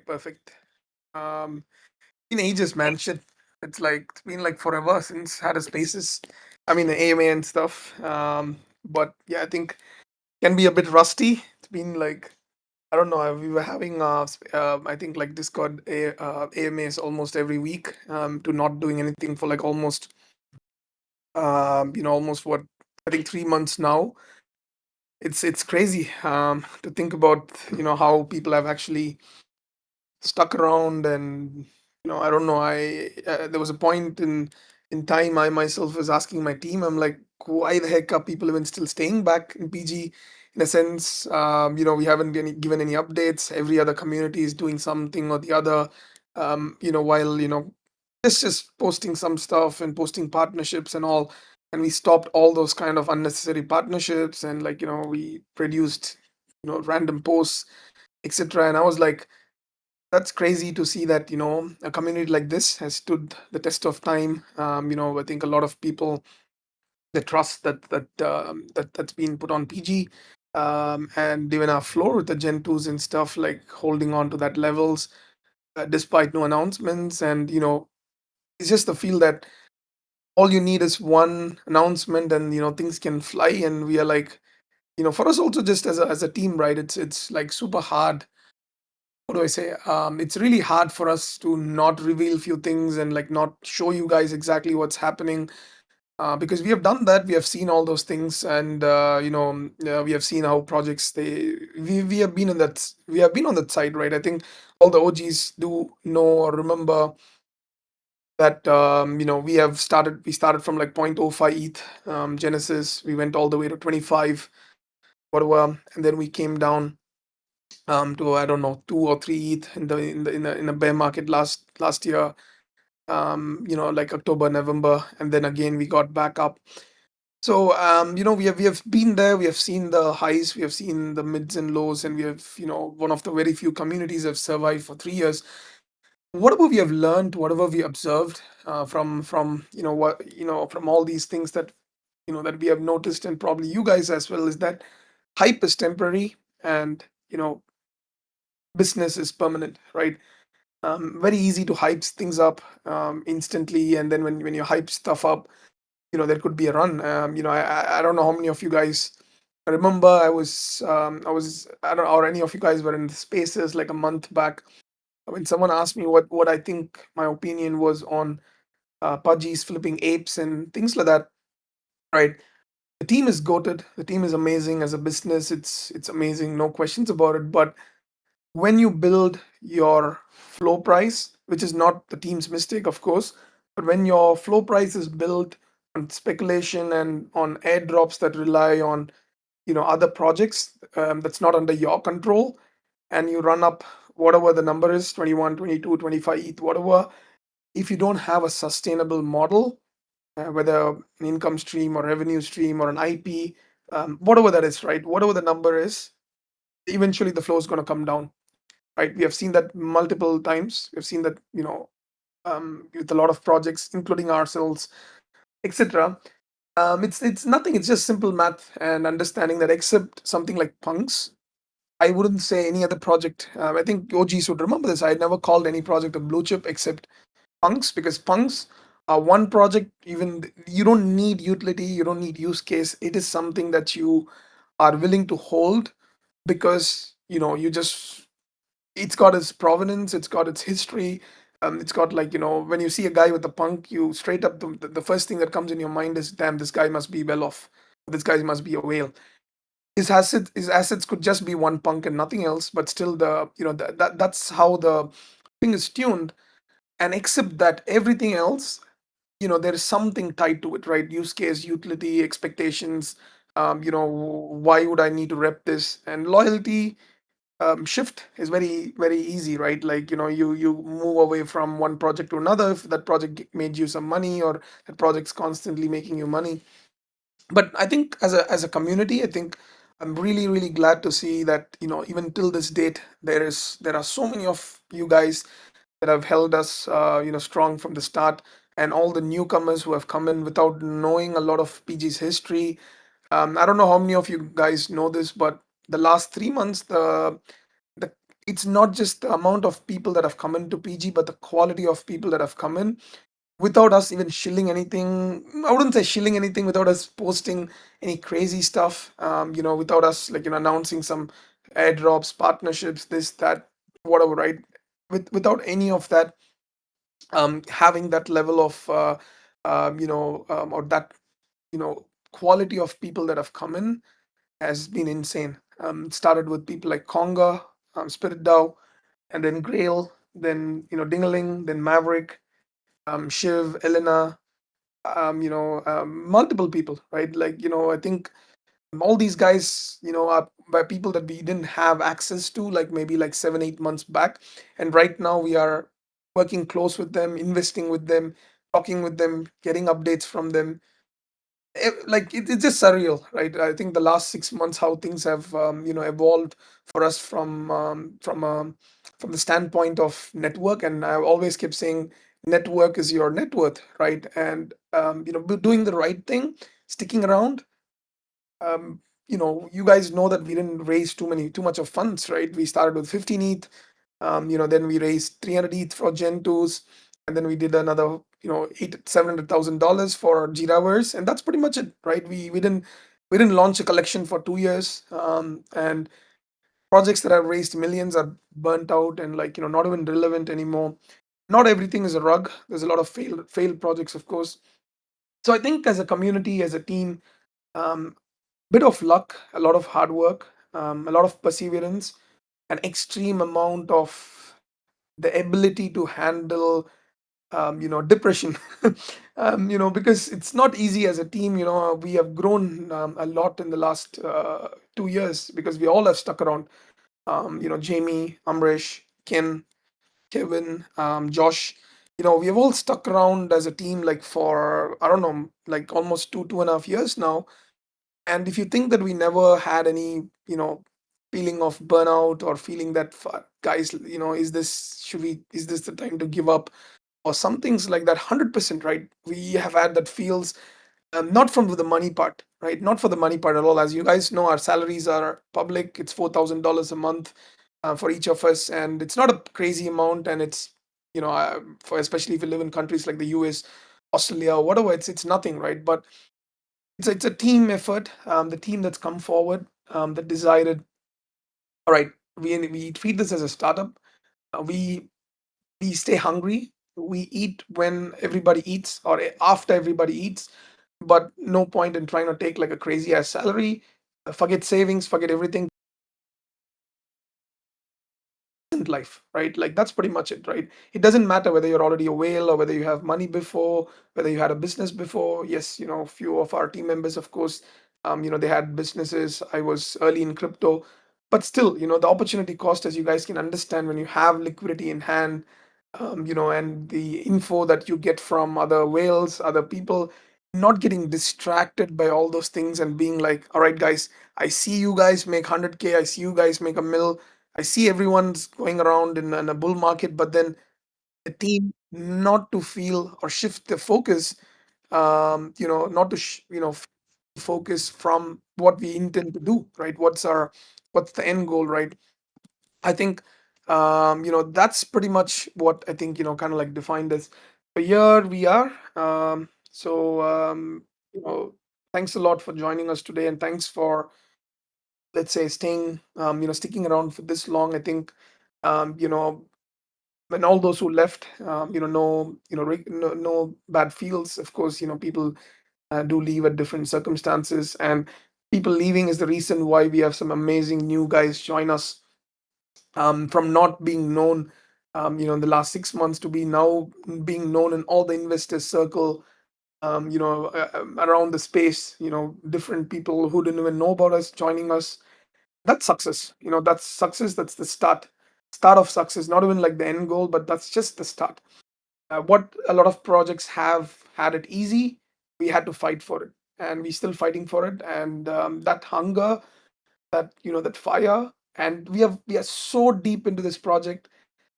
perfect. Um, in ages, man. Shit, it's been like forever since had a spaces. I mean, the AMA and stuff. But yeah, I think can be a bit rusty. It's been like I don't know. We were having I think like Discord AMAs almost every week. To not doing anything for like almost almost what I think 3 months now. It's crazy to think about how people have actually stuck around. And I don't know, I there was a point in time I myself was asking my team, I'm like, why the heck are people even still staying back in PG? In a sense, we haven't been given any updates. Every other community is doing something or the other, while just posting some stuff and posting partnerships and all. And we stopped all those kind of unnecessary partnerships, and like we produced random posts, etc. And I was like, that's crazy to see that a community like this has stood the test of time. I think a lot of people, the trust that's been put on PG, and even our floor with the Gen 2s and stuff, like holding on to that levels despite no announcements. And it's just the feel that all you need is one announcement, and things can fly. And we are like, for us also, just as a team, right? It's like super hard. What do I say? It's really hard for us to not reveal few things and like not show you guys exactly what's happening, because we have done that. We have seen all those things, and we have seen how projects we have been in we have been on that side, right? I think all the OGs do know or remember that we started from like 0.05 ETH Genesis. We went all the way to 25 whatever, and then we came down to I don't know 2 or 3 ETH in a bear market last year, like October, November, and then again we got back up. So we have been there. We have seen the highs, we have seen the mids and lows, and we have one of the very few communities have survived for 3 years. Whatever we have learned, whatever we observed from from all these things that that we have noticed, and probably you guys as well, is that hype is temporary, and business is permanent, right? Very easy to hype things up instantly, and then when you hype stuff up, there could be a run. I don't know how many of you guys remember. I don't know, or any of you guys were in the spaces like a month back when someone asked me what I think my opinion was on Pudgy's flipping apes and things like that, right? The team is goated. The team is amazing as a business. It's amazing, no questions about it. But when you build your floor price, which is not the team's mistake, of course, but when your floor price is built on speculation and on airdrops that rely on other projects, that's not under your control, and you run up whatever the number is, 21, 22, 25 ETH, whatever. If you don't have a sustainable model, whether an income stream or revenue stream or an IP, whatever that is, right? Whatever the number is, eventually the flow is going to come down, right? We have seen that multiple times. We've seen that, with a lot of projects, including ourselves, etc. It's nothing. It's just simple math and understanding that, except something like punks, I wouldn't say any other project. I think OGs would remember this. I never called any project a blue chip except punks, because punks are one project. Even you don't need utility, you don't need use case. It is something that you are willing to hold because you just it's got its provenance, it's got its history. It's got, like, when you see a guy with a punk, you straight up the first thing that comes in your mind is, damn, this guy must be well off. This guy must be a whale. His assets could just be one punk and nothing else, but still that's how the thing is tuned. And except that, everything else, there is something tied to it, right? Use case, utility, expectations. Why would I need to rep this? And loyalty, shift is very very easy, right? Like, you move away from one project to another if that project made you some money, or that project's constantly making you money. But I think as a community, I think I'm really really glad to see that, even till this date, there are so many of you guys that have held us strong from the start, and all the newcomers who have come in without knowing a lot of PG's history. I don't know how many of you guys know this, but the last 3 months, the it's not just the amount of people that have come into PG, but the quality of people that have come in without us even shilling anything. I wouldn't say shilling anything, without us posting any crazy stuff. Without us, like, announcing some airdrops, partnerships, this, that, whatever, right? Without any of that, having that level of or that, quality of people that have come in has been insane. It started with people like Conga, Spirit Dow, and then Grail, then, Dingaling, then Maverick, Shiv, Elena, multiple people, right? Like, I think all these guys, are by people that we didn't have access to, like maybe like 7, 8 months back. And right now we are working close with them, investing with them, talking with them, getting updates from them. It's just surreal, right? I think the last 6 months, how things have, evolved for us from the standpoint of network. And I always kept saying, network is your net worth, right? And doing the right thing, sticking around. You guys know that we didn't raise too much of funds, right? We started with 15 ETH. Then we raised 300 ETH for Gen 2s, and then we did another, $700,000 for Jiraverse, and that's pretty much it, right? We didn't launch a collection for 2 years, and projects that have raised millions are burnt out and, like, not even relevant anymore. Not everything is a rug. There's a lot of failed projects, of course. So I think as a community, as a team, um, bit of luck, a lot of hard work, a lot of perseverance, an extreme amount of the ability to handle, depression. Because it's not easy as a team. We have grown a lot in the last 2 years, because we all have stuck around. Jamie, Amrish, Ken, Kevin, Josh. We have all stuck around as a team, like, for, I don't know, like almost 2.5 years now. And if you think that we never had any, feeling of burnout, or feeling that, guys, is this the time to give up, or some things like that, 100%, right? We have had that feels, not from the money part, right? Not for the money part at all. As you guys know, our salaries are public. It's $4,000 a month, for each of us, and it's not a crazy amount. And it's, for, especially if you live in countries like the US, Australia, or whatever, it's nothing, right? But it's a team effort. The team that's come forward, that decided, all right, we treat this as a startup. We stay hungry. We eat when everybody eats, or after everybody eats, but no point in trying to take like a crazy ass salary. Forget savings, forget everything. Life, right? Like, that's pretty much it, right? It doesn't matter whether you're already a whale, or whether you have money before, whether you had a business before. Yes, few of our team members, of course, they had businesses. I was early in crypto, but still, the opportunity cost, as you guys can understand, when you have liquidity in hand, and the info that you get from other whales, other people, not getting distracted by all those things, and being like, all right, guys, I see you guys make 100K, I see you guys make a mil, I see everyone's going around in a bull market, but then the team not to feel or shift the focus, not to focus from what we intend to do, right? What's the end goal, right? I think, that's pretty much what I think, kind of like defined as. So here we are. You know, thanks a lot for joining us today, and thanks for, let's say, sticking around for this long. I think, um, you know, when all those who left, no bad feels. Of course, people do leave at different circumstances, and people leaving is the reason why we have some amazing new guys join us, from not being known, in the last 6 months, to be now being known in all the investors circle, around the space, different people who didn't even know about us joining us. That's success. That's success. That's the start of success. Not even like the end goal, but that's just the start. What a lot of projects have had it easy, we had to fight for it, and we're still fighting for it. And that hunger, that fire, and we are so deep into this project.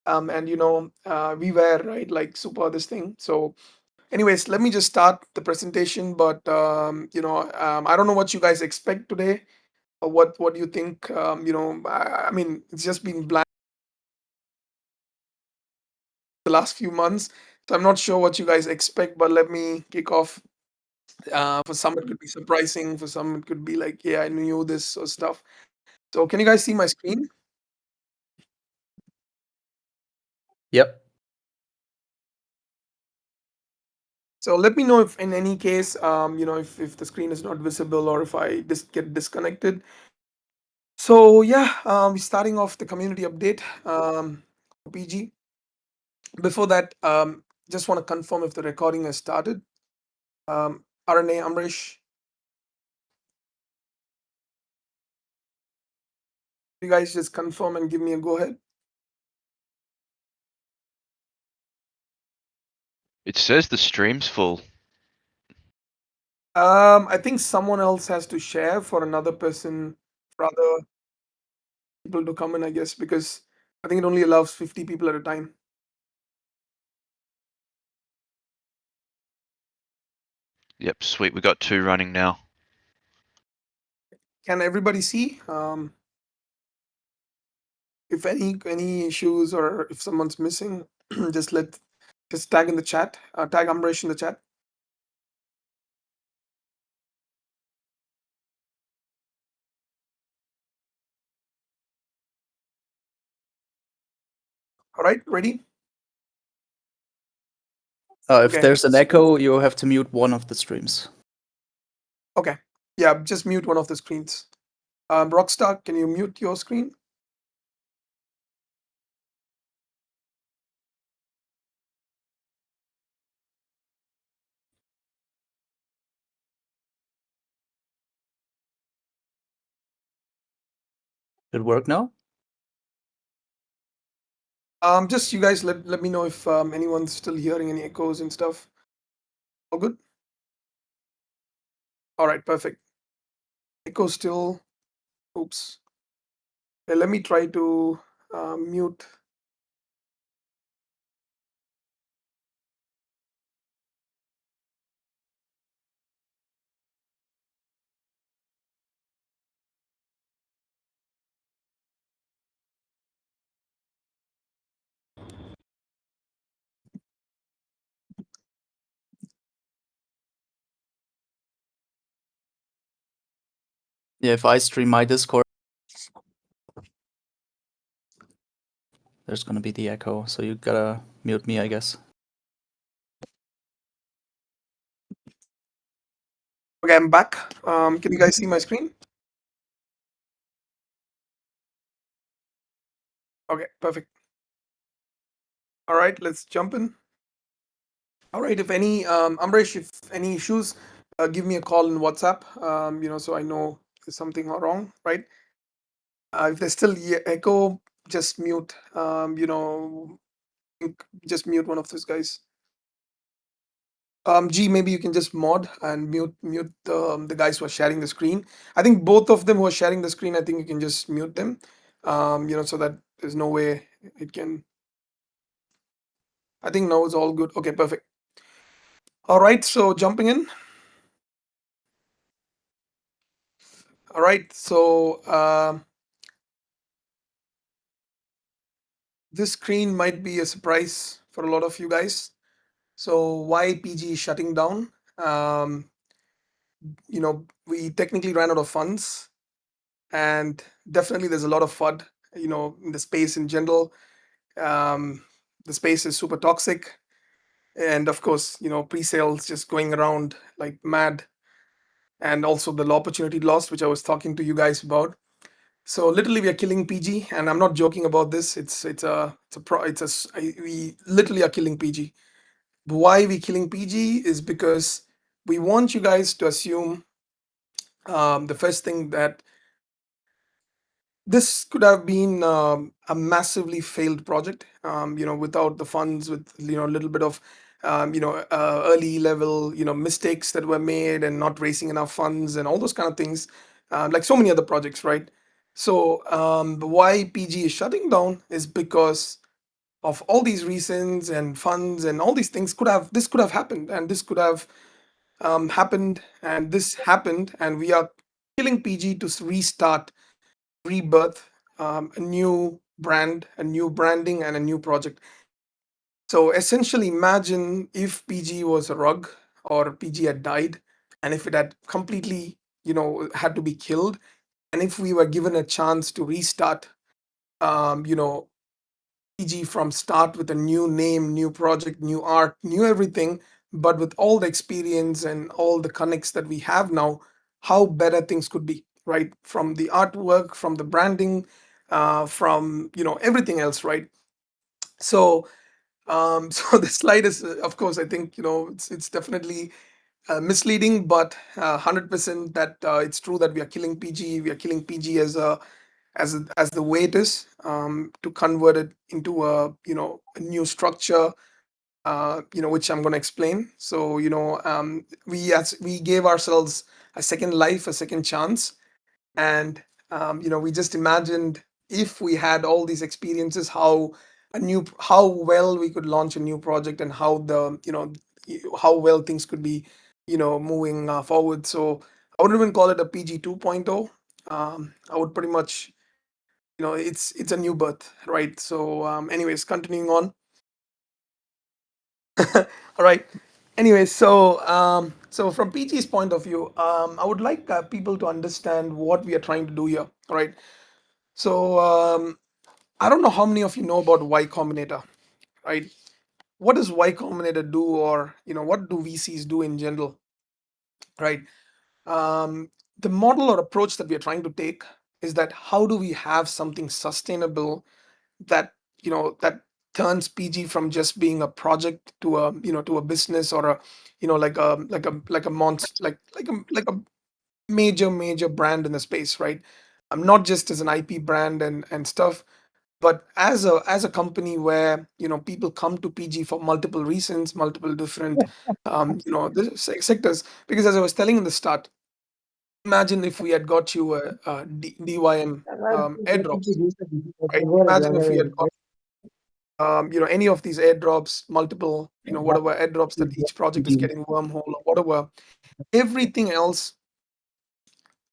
And we were, right, like, super this thing. So anyways, let me just start the presentation. But I don't know what you guys expect today, or what do you think. I mean, it's just been blank. the last few months. So I'm not sure what you guys expect, but let me kick off. For some, it could be surprising. For some, it could be like, yeah, I knew this or stuff. So can you guys see my screen? Yep. So let me know if in any case, if the screen is not visible or if I get disconnected. So yeah, we're starting off the community update, for PG. Before that, just want to confirm if the recording has started. RNA, Amrish, you guys just confirm and give me a go ahead. It says the stream's full. I think someone else has to share for another person, for other people to come in, I guess, because I think it only allows 50 people at a time. Yep, sweet. We got 2 running now. Can everybody see? If any issues or if someone's missing, just tag in the chat. Tag Amrish in the chat. All right, ready? If Okay. there's an echo, you have to mute one of the streams. Okay. Yeah, just mute one of the screens. Rockstar, can you mute your screen? Did it work now? Just you guys let me know if anyone's still hearing any echoes and stuff. All good? All right, perfect. Echo still. Oops. Let me try to mute. Yeah, if I stream my Discord, there's gonna be the echo, so you gotta mute me, I guess. Okay, I'm back. Can you guys see my screen? Okay, perfect. All right, let's jump in. All right, if any, Amrish, if any issues, give me a call in WhatsApp. So I know there's something wrong, right? If there's still echo, just mute. Just mute one of those guys. G, maybe you can just mod and mute the guys who are sharing the screen. I think both of them who are sharing the screen, I think you can just mute them. So that there's no way it can. I think now it's all good. Okay, perfect. All right, so jumping in. All right, so this screen might be a surprise for a lot of you guys. So why PG is shutting down? We technically ran out of funds, and definitely there's a lot of FUD, in the space in general. Um, the space is super toxic, and of course, pre-sales just going around like mad, and also the opportunity lost, which I was talking to you guys about. So literally, we are killing PG, and I'm not joking about this. We literally are killing PG. Why we killing PG is because we want you guys to assume, the first thing, that this could have been a massively failed project, without the funds, with a little bit of early level mistakes that were made, and not raising enough funds and all those kind of things, like so many other projects, right? So why PG is shutting down is because of all these reasons, and funds and all these things. This could have happened, and this could have happened, and this happened, and we are killing PG to restart, rebirth, a new brand, a new branding, and a new project. So essentially, imagine if PG was a rug or PG had died, and if it had completely, had to be killed, and if we were given a chance to restart, um, you know, PG from start with a new name, new project, new art, new everything, but with all the experience and all the connects that we have now, how better things could be, right? From the artwork, from the branding, from everything else, right? So so the slide is, of course, I think it's definitely misleading, but 100% that it's true that we are killing PG. We are killing PG as the way it is, to convert it into a new structure, which I'm going to explain. So we gave ourselves a second life, a second chance, and we just imagined if we had all these experiences, how well we could launch a new project, and how well things could be moving forward. So I wouldn't even call it a PG 2.0. I would pretty much, it's a new birth, right? So anyways, continuing on. All right. Anyway, so from PG's point of view, I would like people to understand what we are trying to do here. All right. So I don't know how many of you know about Y Combinator, right? What does Y Combinator do, or what do VCs do in general, right? The model or approach that we are trying to take is that how do we have something sustainable that that turns PG from just being a project to a business, or a like a monster, like a major brand in the space, right? Not just as an IP brand and stuff, but as a company where people come to PG for multiple reasons, multiple different sectors. Because as I was telling in the start, imagine if we had got you DYM airdrops, right? Imagine if we had got any of these airdrops, multiple, whatever airdrops that each project is getting, wormhole or whatever, everything else,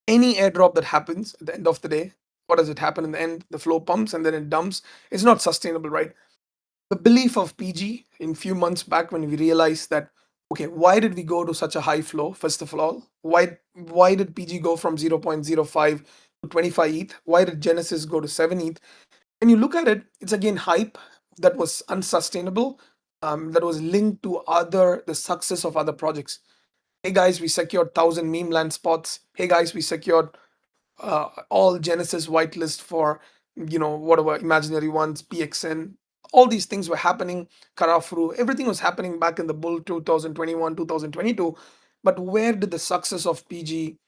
any airdrop that happens at the end of the day, what does it happen in the end? The flow pumps and then it dumps. It's not sustainable, right? The belief of PG in few months back, when we realized that, okay, why did we go to such a high flow? First of all, why did PG go from 0.05 to 25 ETH? Why did Genesis go to 7 ETH? When you look at it, it's again hype that was unsustainable, that was linked to the success of other projects. Hey guys, we secured 1,000 meme land spots. Hey guys, we secured all Genesis whitelist for whatever imaginary ones, PXN. All these things were happening. Karafru, everything was happening back in the bull 2021, 2022. But where did the success of PG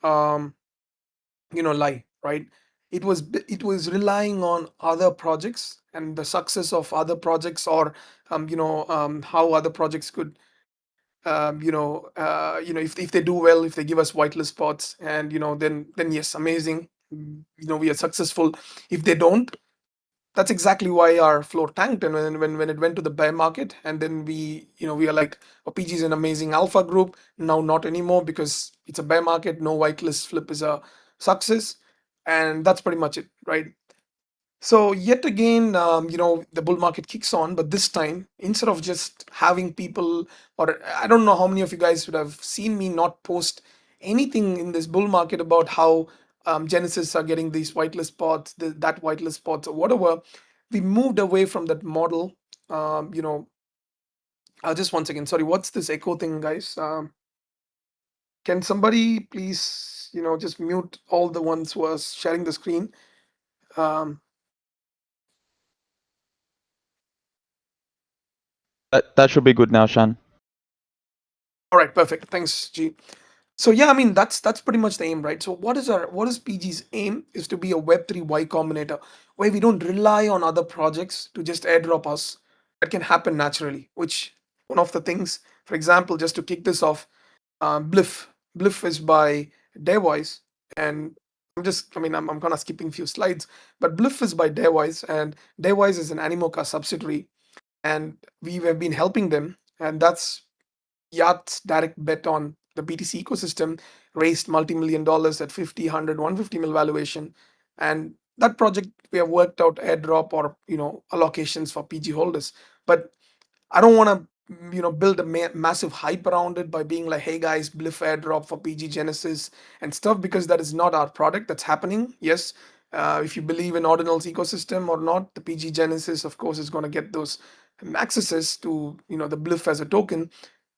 um, lie, right? It was relying on other projects and the success of other projects, or how other projects could if they do well, if they give us whitelist spots, and then yes, amazing. We are successful. If they don't, that's exactly why our floor tanked. And when it went to the bear market, and then we are like, oh, PG is an amazing alpha group. Now not anymore, because it's a bear market. No whitelist flip is a success, and that's pretty much it, right? So yet again, the bull market kicks on, but this time, instead of just having people, or I don't know how many of you guys would have seen me not post anything in this bull market about how Genesis are getting these whitelist spots, that whitelist spots, or whatever. We moved away from that model. Um, you know, just one second. Sorry, what's this echo thing, guys? Can somebody please, just mute all the ones who are sharing the screen? Um, That should be good now, Shan. all right, perfect. Thanks, G. So yeah, I mean that's pretty much the aim, right? So what is PG's aim is to be a Web3 Y Combinator, where we don't rely on other projects to just airdrop us. That can happen naturally. Which one of the things, for example, just to kick this off, Bliff. Bliff is by Dairwise, and I'm kind of skipping few slides, but Bliff is by Dairwise, and Dairwise is an Animoca subsidiary, and we have been helping them, and that's Yacht's direct bet on the BTC ecosystem, raised multi-million dollars at 50, 100, 150 mil valuation. And that project, we have worked out airdrop or, allocations for PG holders. But I don't want to build a massive hype around it by being like, hey guys, bliff airdrop for PG Genesis and stuff, because that is not our product that's happening. Yes, if you believe in Ordinal's ecosystem or not, the PG Genesis of course is going to get those accesses to the bliff as a token.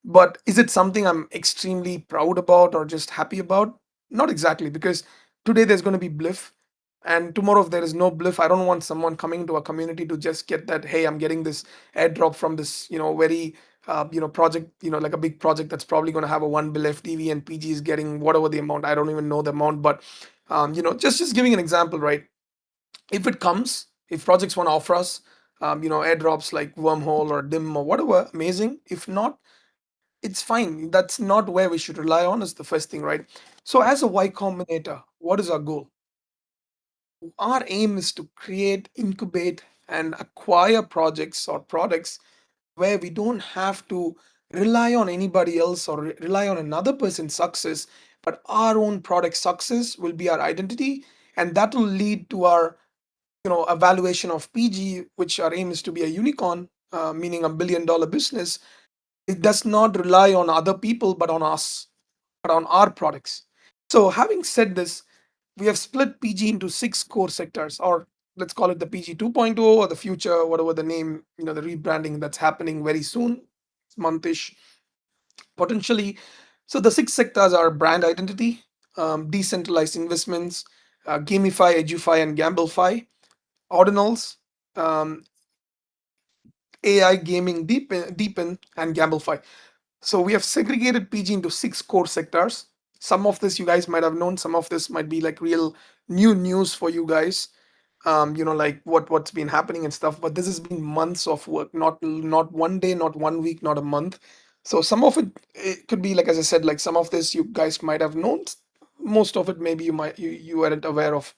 But is it something I'm extremely proud about or just happy about? Not exactly, because today there's going to be bliff, and tomorrow if there is no bliff, I don't want someone coming into a community to just get that, hey, I'm getting this airdrop from this very project, like a big project that's probably going to have a 1 bill FTV, and PG is getting whatever the amount. I don't even know the amount, but just giving an example, right? If it comes, if projects want to offer us airdrops like Wormhole or Dim or whatever, amazing. If not, it's fine. That's not where we should rely on, is the first thing, right? So as a Y Combinator, what is our goal? Our aim is to create, incubate, and acquire projects or products where we don't have to rely on anybody else or rely on another person's success, but our own product success will be our identity, and that will lead to our evaluation of PG, which our aim is to be a unicorn, meaning $1 billion business. It does not rely on other people, but on us, but on our products. So, having said this, we have split PG into 6 core sectors, or let's call it the PG 2.0 or the future, whatever the name, the rebranding that's happening very soon, monthish, potentially. So, the 6 sectors are brand identity, decentralized investments, gamify, edufy, and gamblefy, ordinals, um, AI, gaming, deepen, and gamblefy. So we have segregated PG into 6 core sectors. Some of this you guys might have known. Some of this might be like real new news for you guys. Like what's been happening and stuff. But this has been months of work, not one day, not one week, not a month. So some of it could be like, as I said, like some of this you guys might have known. Most of it maybe you weren't aware of.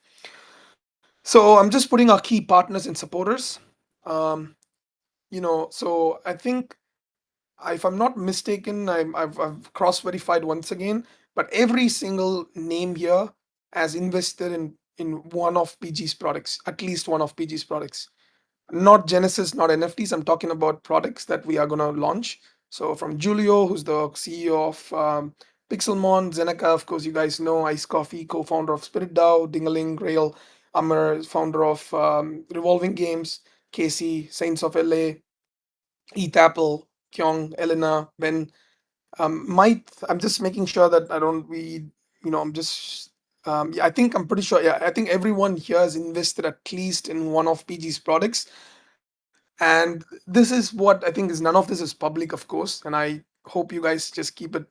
So I'm just putting our key partners and supporters. Um, so I think, if I'm not mistaken, I've cross verified once again, but every single name here has invested in one of PG's products, at least one of PG's products. Not Genesis, not NFTs. I'm talking about products that we are going to launch. So from Julio, who's the CEO of Pixelmon, Zeneca, of course, you guys know, Ice Coffee, co-founder of Spirit DAO, Dingaling, Grail, Amr, founder of Revolving Games, Casey, Saints of LA, Eat Apple, Kyung, Elena, Ben. Might I'm just making sure that I don't read. I'm just. Yeah, I think I'm pretty sure. Yeah, I think everyone here has invested at least in one of PG's products, and this is what I think is, none of this is public, of course, and I hope you guys just keep it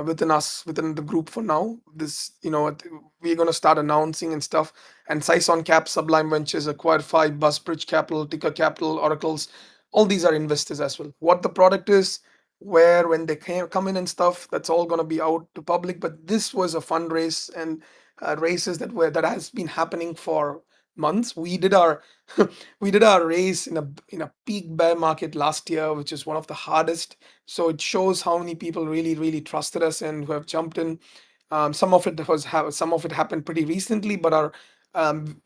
within us, within the group for now. This, we're going to start announcing and stuff. And Sison Cap, Sublime Ventures, Acquired 5, Busbridge Capital, Ticker Capital, Oracles, all these are investors as well. What the product is, where, when they come in and stuff, that's all going to be out to public. But this was a fundraise and races that has been happening for months. We did our we did our race in a peak bear market last year, which is one of the hardest. So it shows how many people really, really trusted us and who have jumped in. Some of it happened pretty recently, but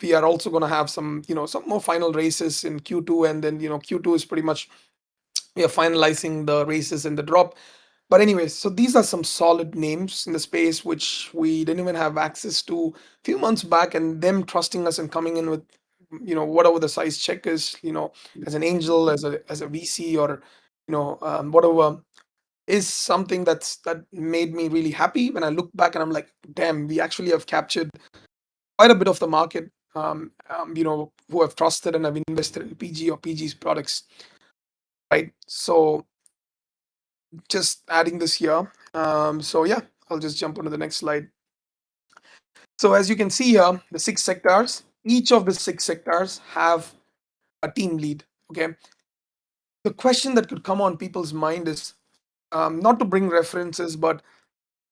we are also going to have some more final races in Q2, and then Q2 is pretty much, we are finalizing the races and the drop. But anyways, so these are some solid names in the space which we didn't even have access to a few months back, and them trusting us and coming in with whatever the size check is, as an angel, as a VC, or whatever, is something that made me really happy when I look back and I'm like, damn, we actually have captured quite a bit of the market, who have trusted and have invested in PG or PG's products, right? So just adding this here. So yeah, I'll just jump onto the next slide. So as you can see here, the 6 sectors, each of the 6 sectors have a team lead. Okay. The question that could come on people's mind is, not to bring references, but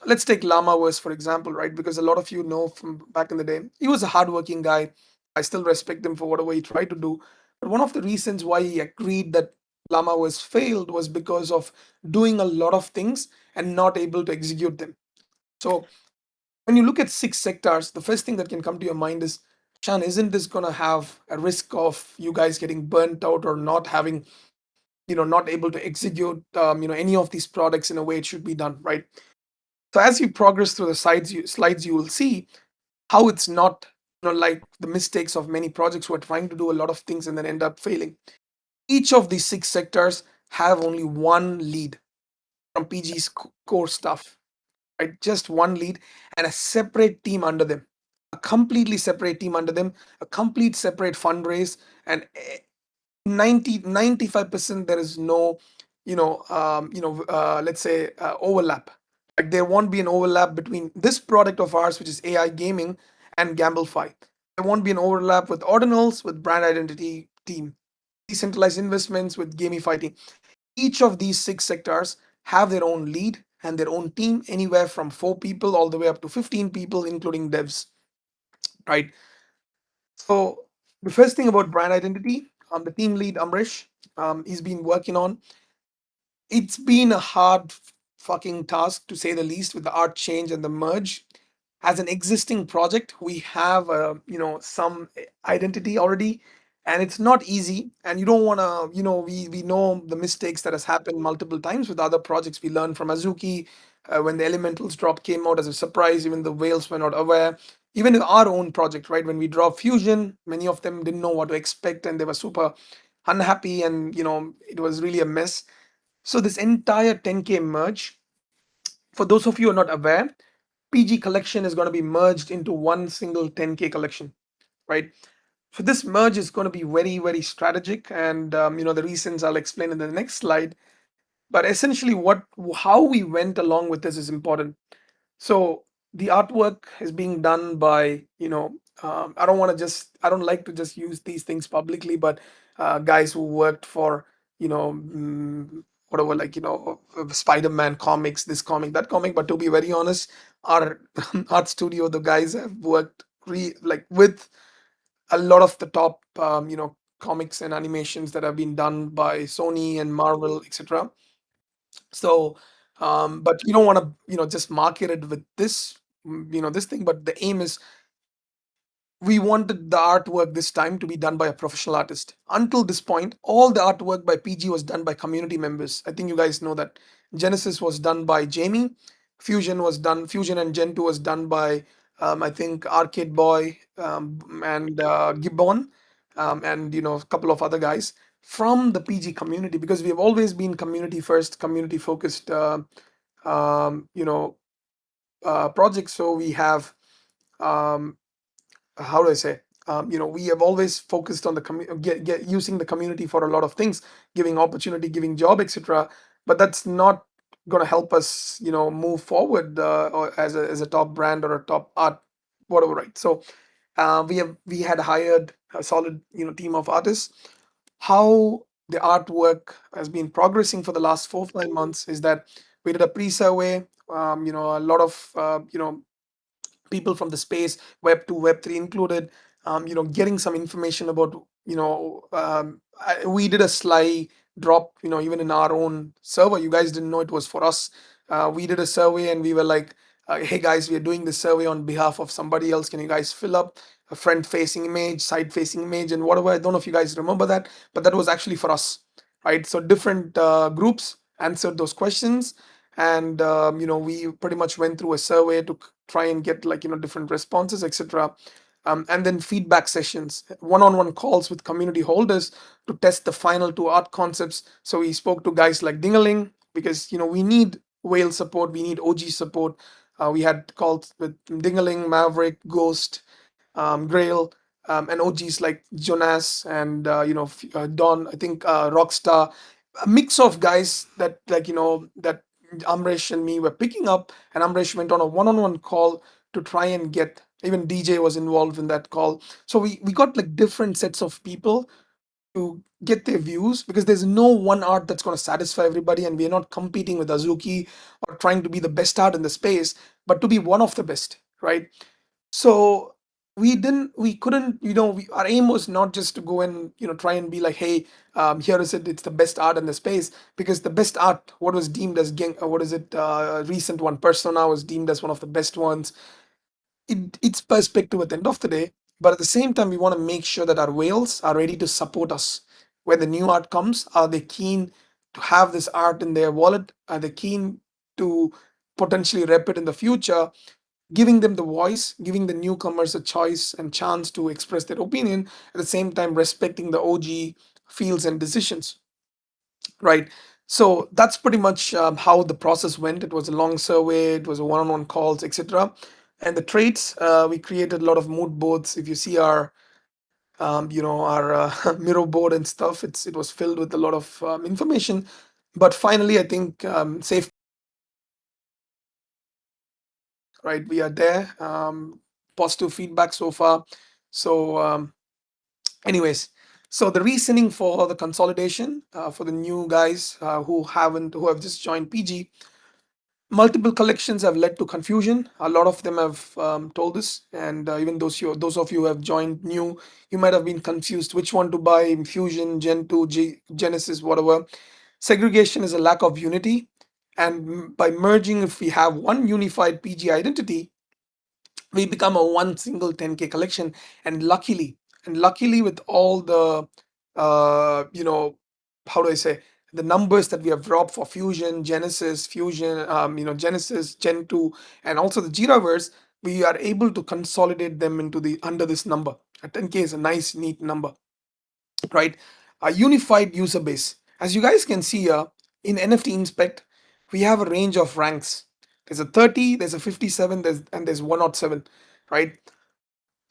let's take Lamaverse for example, right? Because a lot of you know from back in the day, he was a hardworking guy. I still respect him for whatever he tried to do. But one of the reasons why he agreed that Lamaverse failed was because of doing a lot of things and not able to execute them. So when you look at 6 sectors, the first thing that can come to your mind is, Shan, isn't this going to have a risk of you guys getting burnt out or not having not able to execute any of these products in a way it should be done, right? So as you progress through the slides, you will see how it's not like the mistakes of many projects who are trying to do a lot of things and then end up failing. Each of these 6 sectors have only one lead from PG's core stuff, right? Just one lead and a separate team under them, a completely separate team under them, a complete separate fundraise, and 95% there is no let's say overlap. Like there won't be an overlap between this product of ours, which is AI gaming, and Gamblefy. There won't be an overlap with ordinals, with brand identity team, decentralized investments with gamify team. Each of these 6 sectors have their own lead and their own team, anywhere from 4 people all the way up to 15 people, including devs, right? So the first thing about brand identity, the team lead Amrish, he's been working on. It's been a hard fucking task to say the least with the art change and the merge. As an existing project, we have some identity already, and it's not easy. And you don't want to, we know the mistakes that has happened multiple times with other projects. We learned from Azuki when the Elementals drop came out as a surprise. Even the whales were not aware. Even in our own project, right? When we dropped Fusion, many of them didn't know what to expect, and they were super unhappy, and it was really a mess. So this entire 10K merge, for those of you who are not aware, PG collection is going to be merged into one single 10K collection, right? So this merge is going to be very, very strategic, and the reasons I'll explain in the next slide. But essentially, how we went along with this is important. So the artwork is being done by, I don't like to just use these things publicly, but guys who worked for, whatever, like, Spider-Man comics, this comic, that comic. But to be very honest, our art studio, the guys have worked with a lot of the top, comics and animations that have been done by Sony and Marvel, etc. So, but you don't want to, just market it with this, this thing. But the aim is we wanted the artwork this time to be done by a professional artist. Until this point, all the artwork by PG was done by community members. I think you guys know that. Genesis was done by Jamie. Fusion and Gen 2 was done by, I think, Arcade Boy, and Gibbon, and, a couple of other guys from the PG community, because we have always been community first, community focused, um, you know, projects. So we have, um, how do I say? We have always focused on the using the community for a lot of things, giving opportunity, giving job, etc. But that's not going to help us, move forward, or as a top brand or a top art, whatever, right? So we had hired a solid, team of artists. How the artwork has been progressing for the last 4 5 months is that we did a pre-survey. A lot of people from the space, Web 2, Web 3 included, getting some information about, we did a sly drop, even in our own server. You guys didn't know it was for us. We did a survey and we were like, hey guys, we are doing this survey on behalf of somebody else. Can you guys fill up a front facing image, side facing image, and whatever? I don't know if you guys remember that, but that was actually for us, right? So different groups answered those questions, and we pretty much went through a survey to try and get, like, different responses, etc. And then feedback sessions, one-on-one calls with community holders to test the final two art concepts. So we spoke to guys like Dingaling, because we need whale support, we need OG support. We had calls with Dingaling, Maverick, Ghost, Grail, and OGs like Jonas and Don, I think, Rockstar, a mix of guys that, like, that Amresh and me were picking up, and Amresh went on a one-on-one call to try and get, even DJ was involved in that call. So we got like different sets of people to get their views, because there's no one art that's going to satisfy everybody, and we're not competing with Azuki or trying to be the best art in the space, but to be one of the best, right? So we couldn't, our aim was not just to go and, try and be like, hey, here is it, it's the best art in the space. Because the best art, what was deemed as what is it, recent one, Persona was deemed as one of the best ones. It's perspective at the end of the day, but at the same time we want to make sure that our whales are ready to support us. when the new art comes? Are they keen to have this art in their wallet? Are they keen to potentially rep it in the future? Giving them the voice, giving the newcomers a choice and chance to express their opinion, at the same time respecting the OG feels and decisions, right? So that's pretty much how the process went. It was a long survey, it was a one-on-one calls, etc. And the traits, we created a lot of mood boards. If you see our our Miro board and stuff, it was filled with a lot of information. But finally, I think safe, right? We are there. Positive feedback so far. So, anyways, so the reasoning for the consolidation for the new guys who have just joined PG. Multiple collections have led to confusion. A lot of them have told us, and even those of you who have joined new, you might have been confused which one to buy: Fusion, Gen 2, Genesis, whatever. Segregation is a lack of unity, and by merging, if we have one unified PG identity, we become a one single 10K collection. And luckily with all the how do I say, the numbers that we have dropped for Fusion, Genesis, Genesis, Gen 2, and also the Jiraverse, we are able to consolidate them into the under this number. A 10K is a nice neat number, right? A unified user base, as you guys can see here in NFT Inspect, we have a range of ranks. There's a 30, there's a 57, there's 107, right?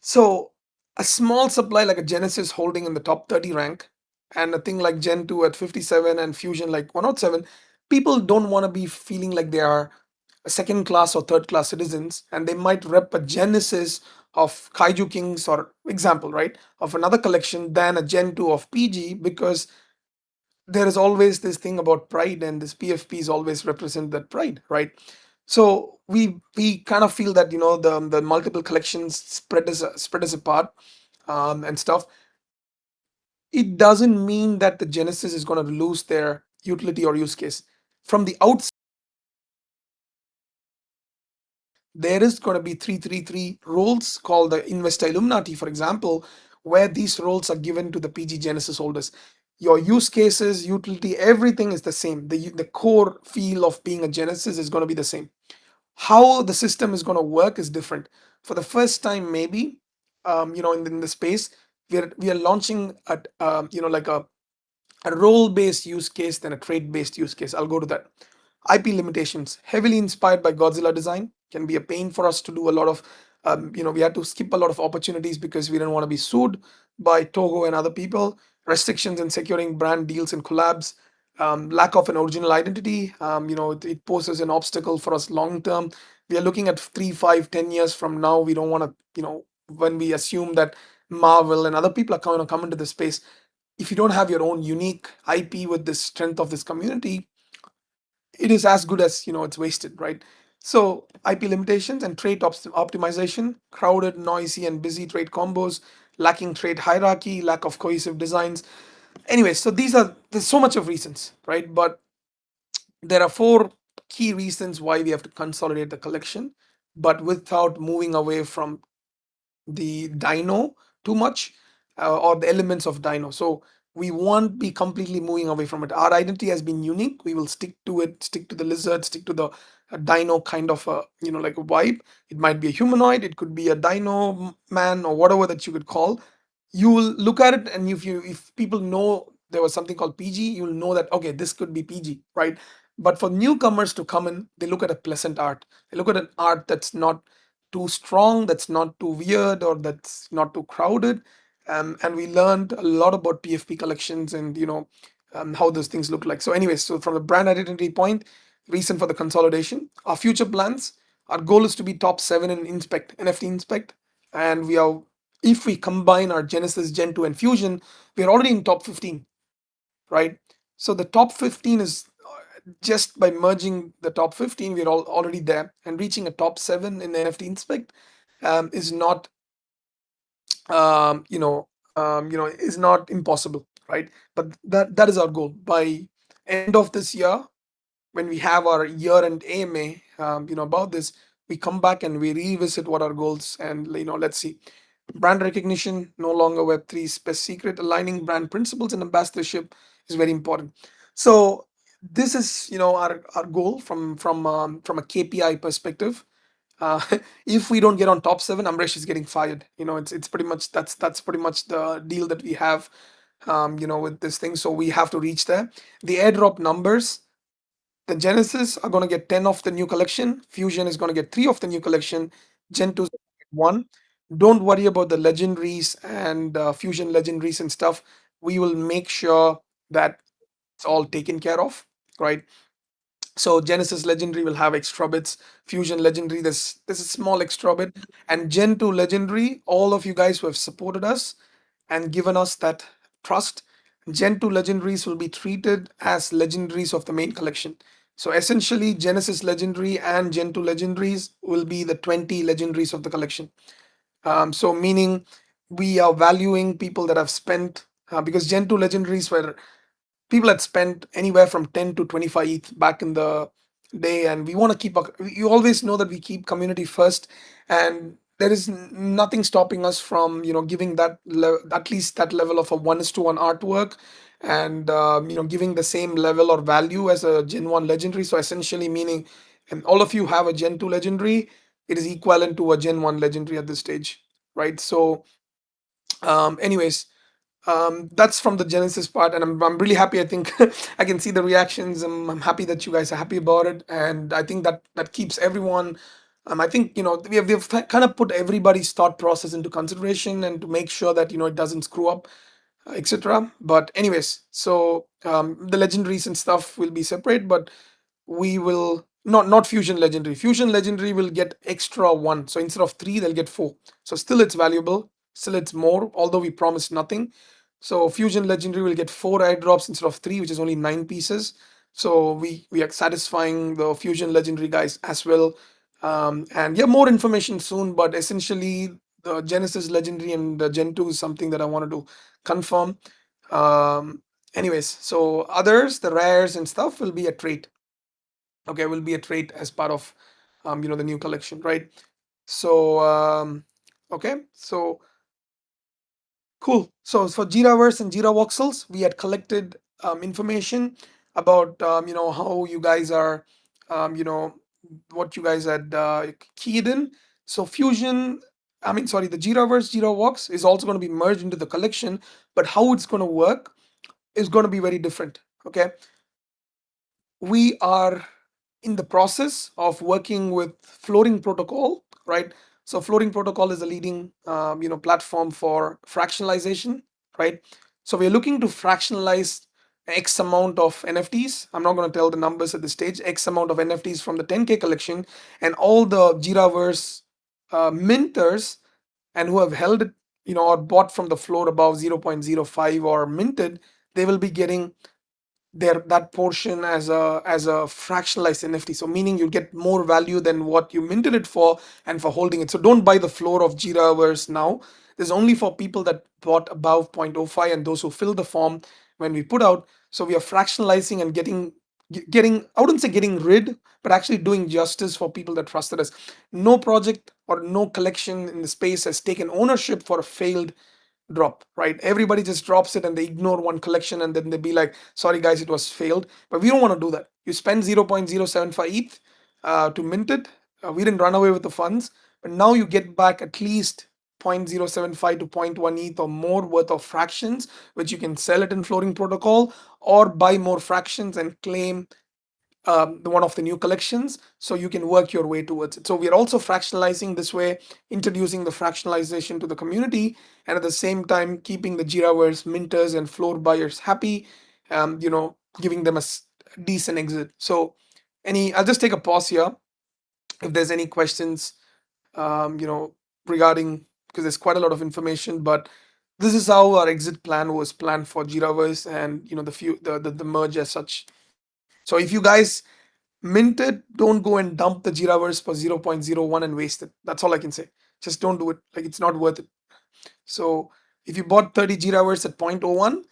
So a small supply like a Genesis holding in the top 30 rank, and a thing like Gen 2 at 57 and Fusion like 107, people don't want to be feeling like they are a second class or third class citizens, and they might rep a Genesis of Kaiju Kings, or example, right, of another collection than a Gen 2 of PG, because there is always this thing about pride, and this PFPs always represent that pride, right? So we kind of feel that the multiple collections spread us apart, and stuff. It doesn't mean that the Genesis is going to lose their utility or use case. From the outside, there is going to be 333 roles called the Investor Illuminati, for example, where these roles are given to the PG Genesis holders. Your use cases, utility, everything is the same. The core feel of being a Genesis is going to be the same. How the system is going to work is different. For the first time, maybe, in the space, we are launching at like a role-based use case than a trade-based use case. I'll go to that. IP limitations, heavily inspired by Godzilla design, can be a pain for us to do a lot of. We had to skip a lot of opportunities because we didn't want to be sued by Togo and other people. Restrictions in securing brand deals and collabs. Lack of an original identity. It poses an obstacle for us long term. We are looking at 3, 5, 10 years from now. We don't want to, when we assume that Marvel and other people are going to come into the space, if you don't have your own unique IP with the strength of this community, it is as good as it's wasted, right? So IP limitations and trait optimization, crowded, noisy, and busy trait combos, lacking trait hierarchy, lack of cohesive designs. Anyway, so there's so much of reasons, right? But there are 4 key reasons why we have to consolidate the collection, but without moving away from the Dino too much, or the elements of Dino. So we won't be completely moving away from it. Our identity has been unique. We will stick to it, stick to the lizard, stick to the Dino kind of like a vibe. It might be a humanoid, it could be a Dino man, or whatever that you could call. You will look at it, and if people know there was something called PG, you'll know that okay, this could be PG, right? But for newcomers to come in, they look at a pleasant art. They look at an art that's not too strong, that's not too weird, or that's not too crowded. And we learned a lot about PFP collections, and how those things look like. So anyways, so from the brand identity point, reason for the consolidation, our future plans, our goal is to be top 7 in Inspect, NFT Inspect. And if we combine our Genesis, Gen 2, and Fusion, we are already in top 15, right? So the top 15 is, just by merging the top 15, we're already there, and reaching a top 7 in NFT Inspect is not, is not impossible, right? But that is our goal. By end of this year, when we have our year-end AMA, about this, we come back and we revisit what our goals, and let's see. Brand recognition, no longer Web3 best secret. Aligning brand principles and ambassadorship is very important. So this is, our goal from a KPI perspective. Uh, if we don't get on top seven, Amresh is getting fired. It's pretty much that's pretty much the deal that we have. With this thing, so we have to reach there. The airdrop numbers, the Genesis are going to get 10 of the new collection. Fusion is going to get 3 of the new collection. Gen 2 is gonna get 1. Don't worry about the legendaries and Fusion legendaries and stuff. We will make sure that it's all taken care of, right? So Genesis Legendary will have extra bits. Fusion Legendary, there's a small extra bit. And Gen 2 Legendary, all of you guys who have supported us and given us that trust, Gen 2 Legendaries will be treated as legendaries of the main collection. So essentially, Genesis Legendary and Gen 2 Legendaries will be the 20 legendaries of the collection. So meaning we are valuing people that have spent, because Gen 2 Legendaries were people had spent anywhere from 10 to 25 ETH back in the day, and we want to keep you always know that we keep community first, and there is nothing stopping us from giving that at least that level of a 1:1 artwork, and giving the same level or value as a Gen 1 legendary. So essentially meaning, and all of you have a Gen 2 legendary, it is equivalent to a Gen 1 legendary at this stage, right? So anyways, that's from the Genesis part, and I'm really happy. I think I can see the reactions. I'm happy that you guys are happy about it, and I think that keeps everyone. I think we've kind of put everybody's thought process into consideration and to make sure that it doesn't screw up, etc. But anyways, so the legendaries and stuff will be separate, but we will not Fusion Legendary. Fusion Legendary will get extra 1. So instead of 3, they'll get 4. So still it's valuable, still it's more, although we promised nothing. So Fusion Legendary will get 4 airdrops instead of 3, which is only 9 pieces. So we are satisfying the Fusion Legendary guys as well. And yeah, more information soon, but essentially the Genesis Legendary and the Gen 2 is something that I wanted to confirm. Anyways, so others, the rares and stuff will be a trait. Okay, will be a trait as part of the new collection, right? So okay, so cool. So for Jiraverse and Jira voxels, we had collected information about how you guys are, what you guys had keyed in. So Fusion, sorry, the Jiraverse Jira Vox is also going to be merged into the collection, but how it's going to work is going to be very different. Okay, we are in the process of working with Floating Protocol, right? So Floating Protocol is a leading platform for fractionalization, right? So we're looking to fractionalize X amount of NFTs. I'm not going to tell the numbers at this stage. X amount of NFTs from the 10K collection, and all the Jiraverse minters and who have held it, or bought from the floor above 0.05 or minted, they will be getting that portion as a fractionalized NFT. So meaning you get more value than what you minted it for and for holding it. So don't buy the floor of Jiraverse now. This is only for people that bought above 0.05 and those who fill the form when we put out. So we are fractionalizing and getting, I wouldn't say getting rid, but actually doing justice for people that trusted us. No project or no collection in the space has taken ownership for a failed drop, right? Everybody just drops it and they ignore one collection and then they be like, sorry guys, it was failed. But we don't want to do that. You spend 0.075 ETH to mint it. We didn't run away with the funds, but now you get back at least 0.075 to zero point 0.1 ETH or more worth of fractions, which you can sell it in Floating Protocol or buy more fractions and claim the one of the new collections, so you can work your way towards it. So we are also fractionalizing this way, introducing the fractionalization to the community, and at the same time keeping the Jiraverse minters and floor buyers happy, giving them a decent exit. So I'll just take a pause here if there's any questions, regarding, because there's quite a lot of information, but this is how our exit plan was planned for Jiraverse and the merge as such. So if you guys minted, don't go and dump the Jiraverse for 0.01 and waste it. That's all I can say. Just don't do it. Like, it's not worth it. So if you bought 30 Jiraverse at 0.01,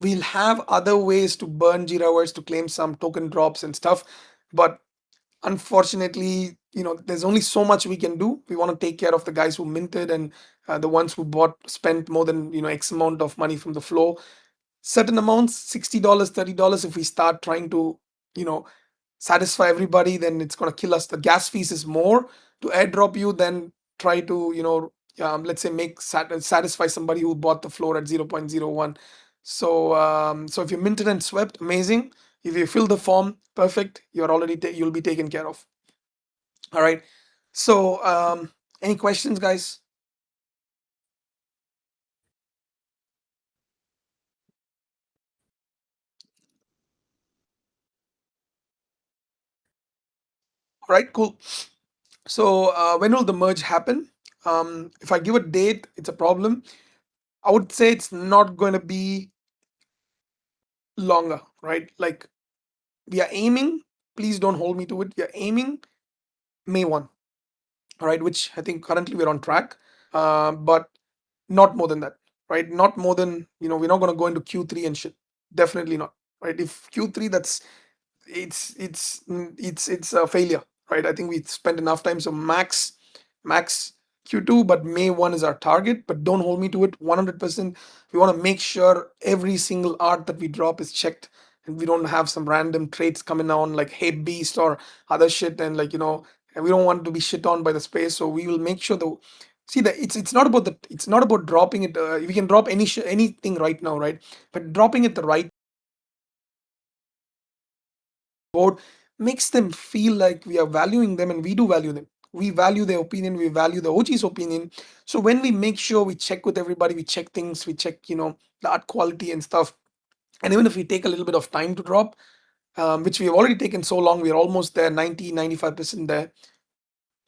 we'll have other ways to burn Jiraverse to claim some token drops and stuff. But Unfortunately, there's only so much we can do. We want to take care of the guys who minted and the ones who spent more than X amount of money from the floor. Certain amounts, $60, $30. If we start trying to, you know, satisfy everybody, then it's gonna kill us. The gas fees is more to airdrop you than try to, let's say make satisfy somebody who bought the floor at 0.01. So if you minted and swept, amazing. If you fill the form, perfect. You're already you'll be taken care of. All right. So any questions, guys? All right, cool. So when will the merge happen? If I give a date, it's a problem. I would say it's not going to be longer, right? Like we are aiming, please don't hold me to it. We are aiming May 1, all right, which I think currently we're on track, but not more than that, right? Not more than, we're not going to go into Q3 and shit. Definitely not, right? If Q3, it's a failure, right? I think we spent enough time. So max Q2, but May 1 is our target. But don't hold me to it 100%. We want to make sure every single art that we drop is checked, and we don't have some random traits coming on like hate beast or other shit, and and we don't want to be shit on by the space. So we will make sure the see that it's not about dropping it. We can drop anything right now, right? But dropping it the right board makes them feel like we are valuing them, and we do value them. We value their opinion, we value the OG's opinion. So when we make sure we check with everybody, we check things, we check, the art quality and stuff. And even if we take a little bit of time to drop, which we have already taken so long, we're almost there, 90-95% there.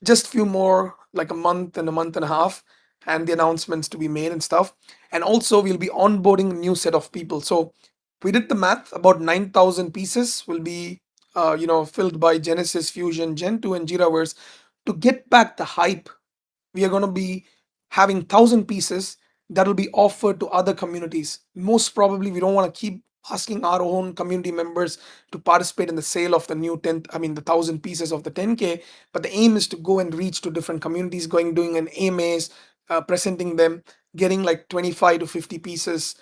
Just few more, like a month and a half, and the announcements to be made and stuff. And also we'll be onboarding a new set of people. So we did the math, about 9,000 pieces will be filled by Genesis, Fusion, Gen 2 and Jiraverse. To get back the hype, we are going to be having 1,000 pieces that will be offered to other communities. Most probably we don't want to keep asking our own community members to participate in the sale of the new 10, I mean the 1,000 pieces of the 10K, but the aim is to go and reach to different communities, doing an AMAs, presenting them, getting like 25 to 50 pieces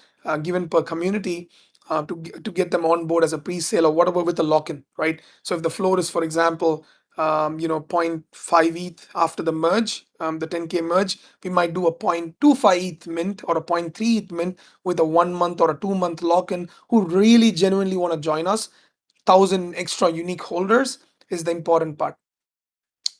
given per community, to get them on board as a pre-sale or whatever with a lock-in, right? So if the floor is, for example, zero point 0.5 ETH after the merge, the 10K merge, we might do a 0.25 ETH mint or a 0.3 ETH mint with a 1 month or a 2 month lock-in who really genuinely want to join us. 1,000 extra unique holders is the important part,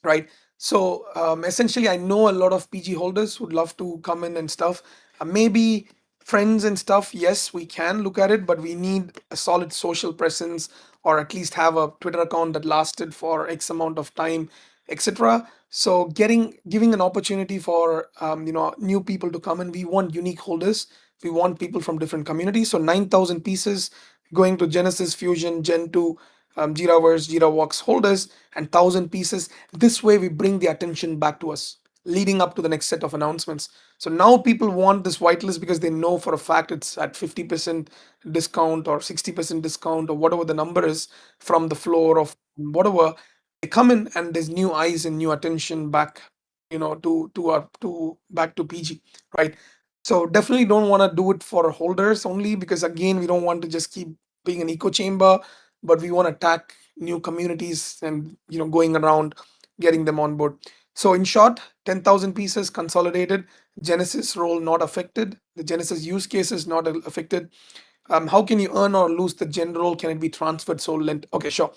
right? So essentially, I know a lot of PG holders would love to come in and stuff. Maybe friends and stuff, yes, we can look at it, but we need a solid social presence, or at least have a Twitter account that lasted for X amount of time, etc. So giving an opportunity for new people to come in. We want unique holders. We want people from different communities. So 9,000 pieces going to Genesis, Fusion, Gen 2, Jiraverse, JiraWalks holders, and 1,000 pieces. This way, we bring the attention back to us, leading up to the next set of announcements. So now people want this whitelist because they know for a fact it's at 50% discount or 60% discount or whatever the number is from the floor of whatever. They come in and there's new eyes and new attention back, to back to PG, right? So definitely don't want to do it for holders only, because again, we don't want to just keep being an echo chamber, but we want to attack new communities and going around getting them on board. So in short, 10,000 pieces consolidated. Genesis role not affected. The Genesis use case is not affected. How can you earn or lose the gen role? Can it be transferred, sold, lent? Okay, sure.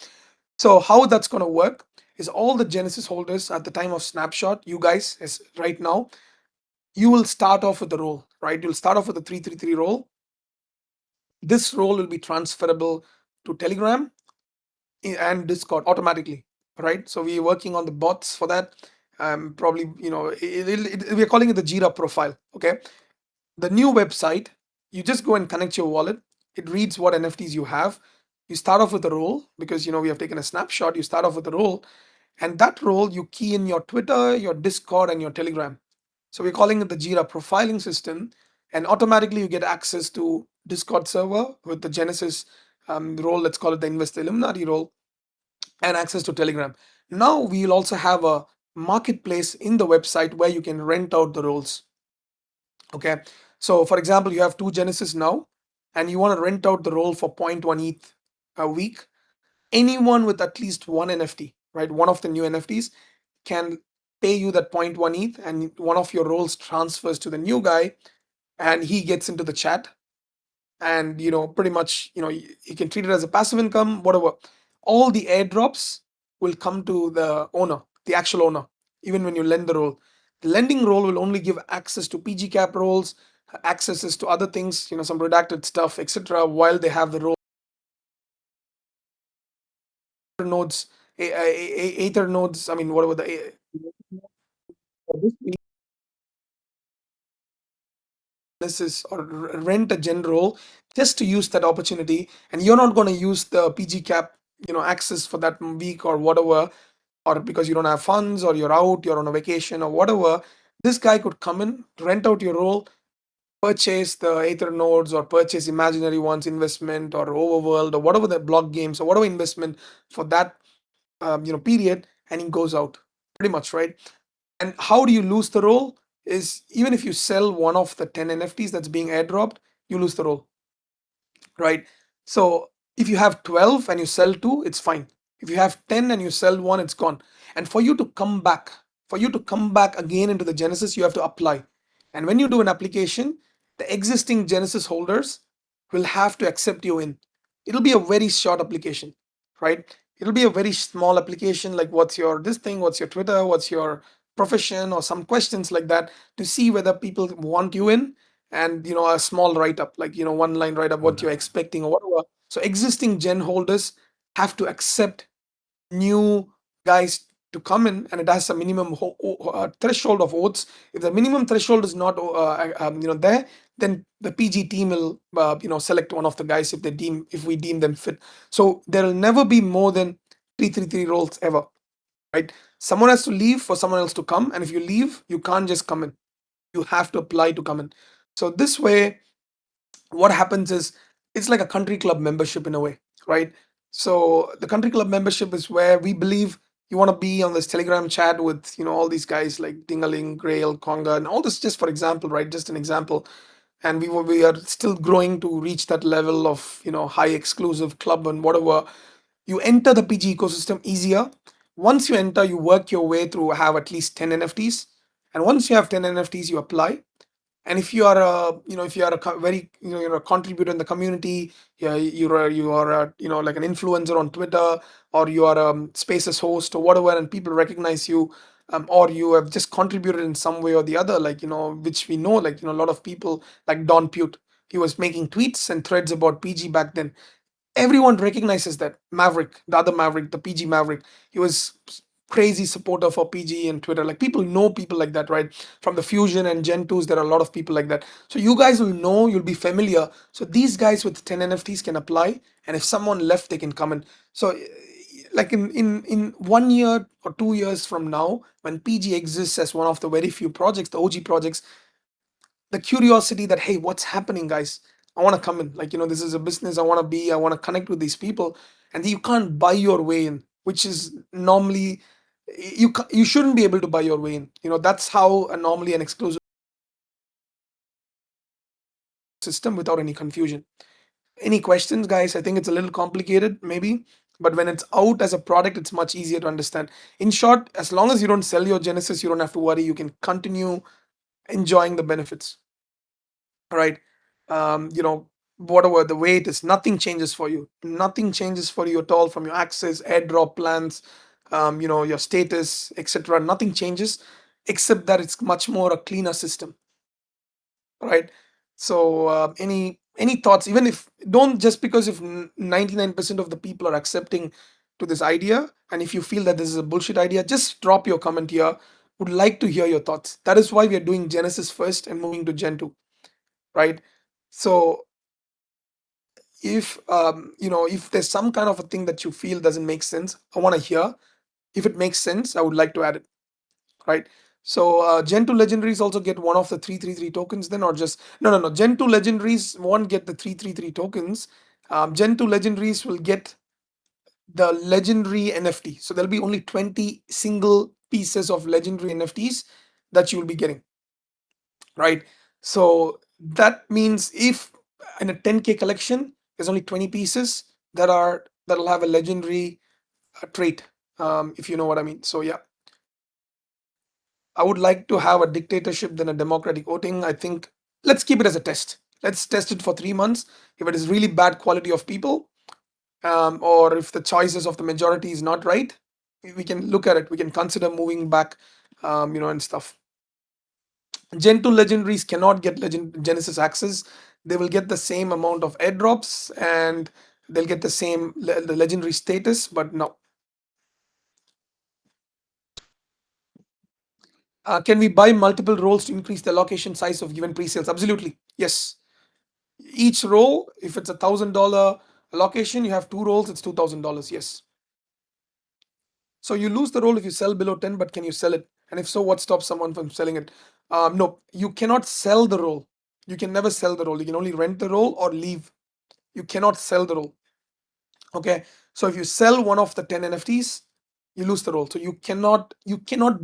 So how that's going to work is all the Genesis holders at the time of snapshot, you guys, as right now, you will start off with the role, right? You'll start off with the 333 role. This role will be transferable to Telegram and Discord automatically, right? So we're working on the bots for that. Probably, we're calling it the Jira profile. Okay, the new website, you just go and connect your wallet. It reads what NFTs you have. You start off with a role because we have taken a snapshot. You start off with a role, and that role you key in your Twitter, your Discord, and your Telegram. So we're calling it the Jira profiling system, and automatically you get access to Discord server with the Genesis role. Let's call it the Investor Illuminati role. and access to Telegram. Now we'll also have a marketplace in the website where you can rent out the roles. Okay, so for example, you have 2 Genesis now, and you want to rent out the role for 0.1 ETH a week. Anyone with at least one NFT, right, one of the new NFTs, can pay you that 0.1 ETH, and one of your roles transfers to the new guy, and he gets into the chat, and pretty much you can treat it as a passive income, whatever. All the airdrops will come to the owner, the actual owner, even when you lend the role. The lending role will only give access to PG cap roles, accesses to other things, some redacted stuff, etc., while they have the role nodes, Aether nodes, I mean, whatever the Genesis or rent a gen role, just to use that opportunity, and you're not going to use the PG cap access for that week or whatever, or because you don't have funds, or you're out, you're on a vacation or whatever. This guy could come in, rent out your role, purchase the Aether nodes, or purchase imaginary ones investment, or overworld, or whatever the block games, or whatever investment for that period, and he goes out, pretty much, right? And how do you lose the role? Is even if you sell one of the 10 NFTs that's being airdropped, you lose the role, right? So if you have 12 and you sell 2, it's fine. If you have 10 and you sell 1, it's gone. And for you to come back again into the Genesis, you have to apply. And when you do an application, the existing Genesis holders will have to accept you in. It'll be a very short application, right? It'll be a very small application, like what's your this thing, what's your Twitter, what's your profession, or some questions like that, to see whether people want you in, and a small write up, like one line write up what you're expecting or whatever. So existing gen holders have to accept new guys to come in, and it has a minimum threshold of votes. If the minimum threshold is not there, then the PG team will select one of the guys if we deem them fit. So there will never be more than 333 roles ever, right? Someone has to leave for someone else to come, and if you leave, you can't just come in. You have to apply to come in. So this way, what happens is, it's like a country club membership in a way, right? So the country club membership is where we believe you want to be on this Telegram chat with all these guys like Dingaling, Grail, Conga, and all this, just for example, right? Just an example. And we are still growing to reach that level of high exclusive club and whatever. You enter the PG ecosystem easier. Once you enter, you work your way through, have at least 10 NFTs, and once you have 10 NFTs, you apply. And if you are a if you are very you're a contributor in the community, yeah, you are like an influencer on Twitter, or you are a spaces host or whatever, and people recognize you, or you have just contributed in some way or the other, like which we know, like a lot of people, like Don Pute, he was making tweets and threads about PG back then. Everyone recognizes that Maverick, the other Maverick, the PG Maverick, he was crazy supporter for PG and Twitter. Like, people know people like that, right? From the Fusion and Gen 2s, there are a lot of people like that. So you guys will know, you'll be familiar. So these guys with 10 NFTs can apply, and if someone left, they can come in. So like in 1 year or 2 years from now, when PG exists as one of the very few projects, the OG projects, the curiosity that, hey, what's happening, guys? I want to come in, like this is a business, I want to connect with these people. And you can't buy your way in, which is normally, you shouldn't be able to buy your way in. That's how normally an exclusive system, without any confusion. Any questions, guys? I think it's a little complicated maybe, but when it's out as a product, it's much easier to understand. In short, as long as you don't sell your Genesis, you don't have to worry, you can continue enjoying the benefits, right? Whatever the way it is, nothing changes for you. Nothing changes for you at all, from your access, airdrop plans, your status, etc. Nothing changes, except that it's much more a cleaner system, right? So any thoughts? Even if, don't, just because if 99% of the people are accepting to this idea, and if you feel that this is a bullshit idea, just drop your comment here. Would like to hear your thoughts. That is why we are doing Genesis first and moving to Gen 2, right? So if there's some kind of a thing that you feel doesn't make sense, I want to hear. If it makes sense, I would like to add it, right? So Gen 2 legendaries also get one of the 333 tokens then, or just no, Gen 2 legendaries won't get the 333 tokens. Gen 2 legendaries will get the legendary NFT. So there'll be only 20 single pieces of legendary NFTs that you will be getting, right? So that means if in a 10K collection, there's only 20 pieces that'll have a legendary trait, if you know what I mean. So yeah, I would like to have a dictatorship than a democratic voting. I think let's keep it as a test. Let's test it for 3 months. If it is really bad quality of people, or if the choices of the majority is not right, we can look at it. We can consider moving back, and stuff. Gen 2 legendaries cannot get Genesis access. They will get the same amount of airdrops and they'll get the same the legendary status, but no. Can we buy multiple roles to increase the allocation size of given pre-sales? Absolutely, yes. Each role, if it's $1,000 allocation, you have 2 roles, it's $2,000. Yes. So you lose the role if you sell below 10, but can you sell it? And if so, what stops someone from selling it? No, you cannot sell the role. You can never sell the role. You can only rent the role or leave. You cannot sell the role. Okay. So if you sell one of the 10 NFTs, you lose the role. So you cannot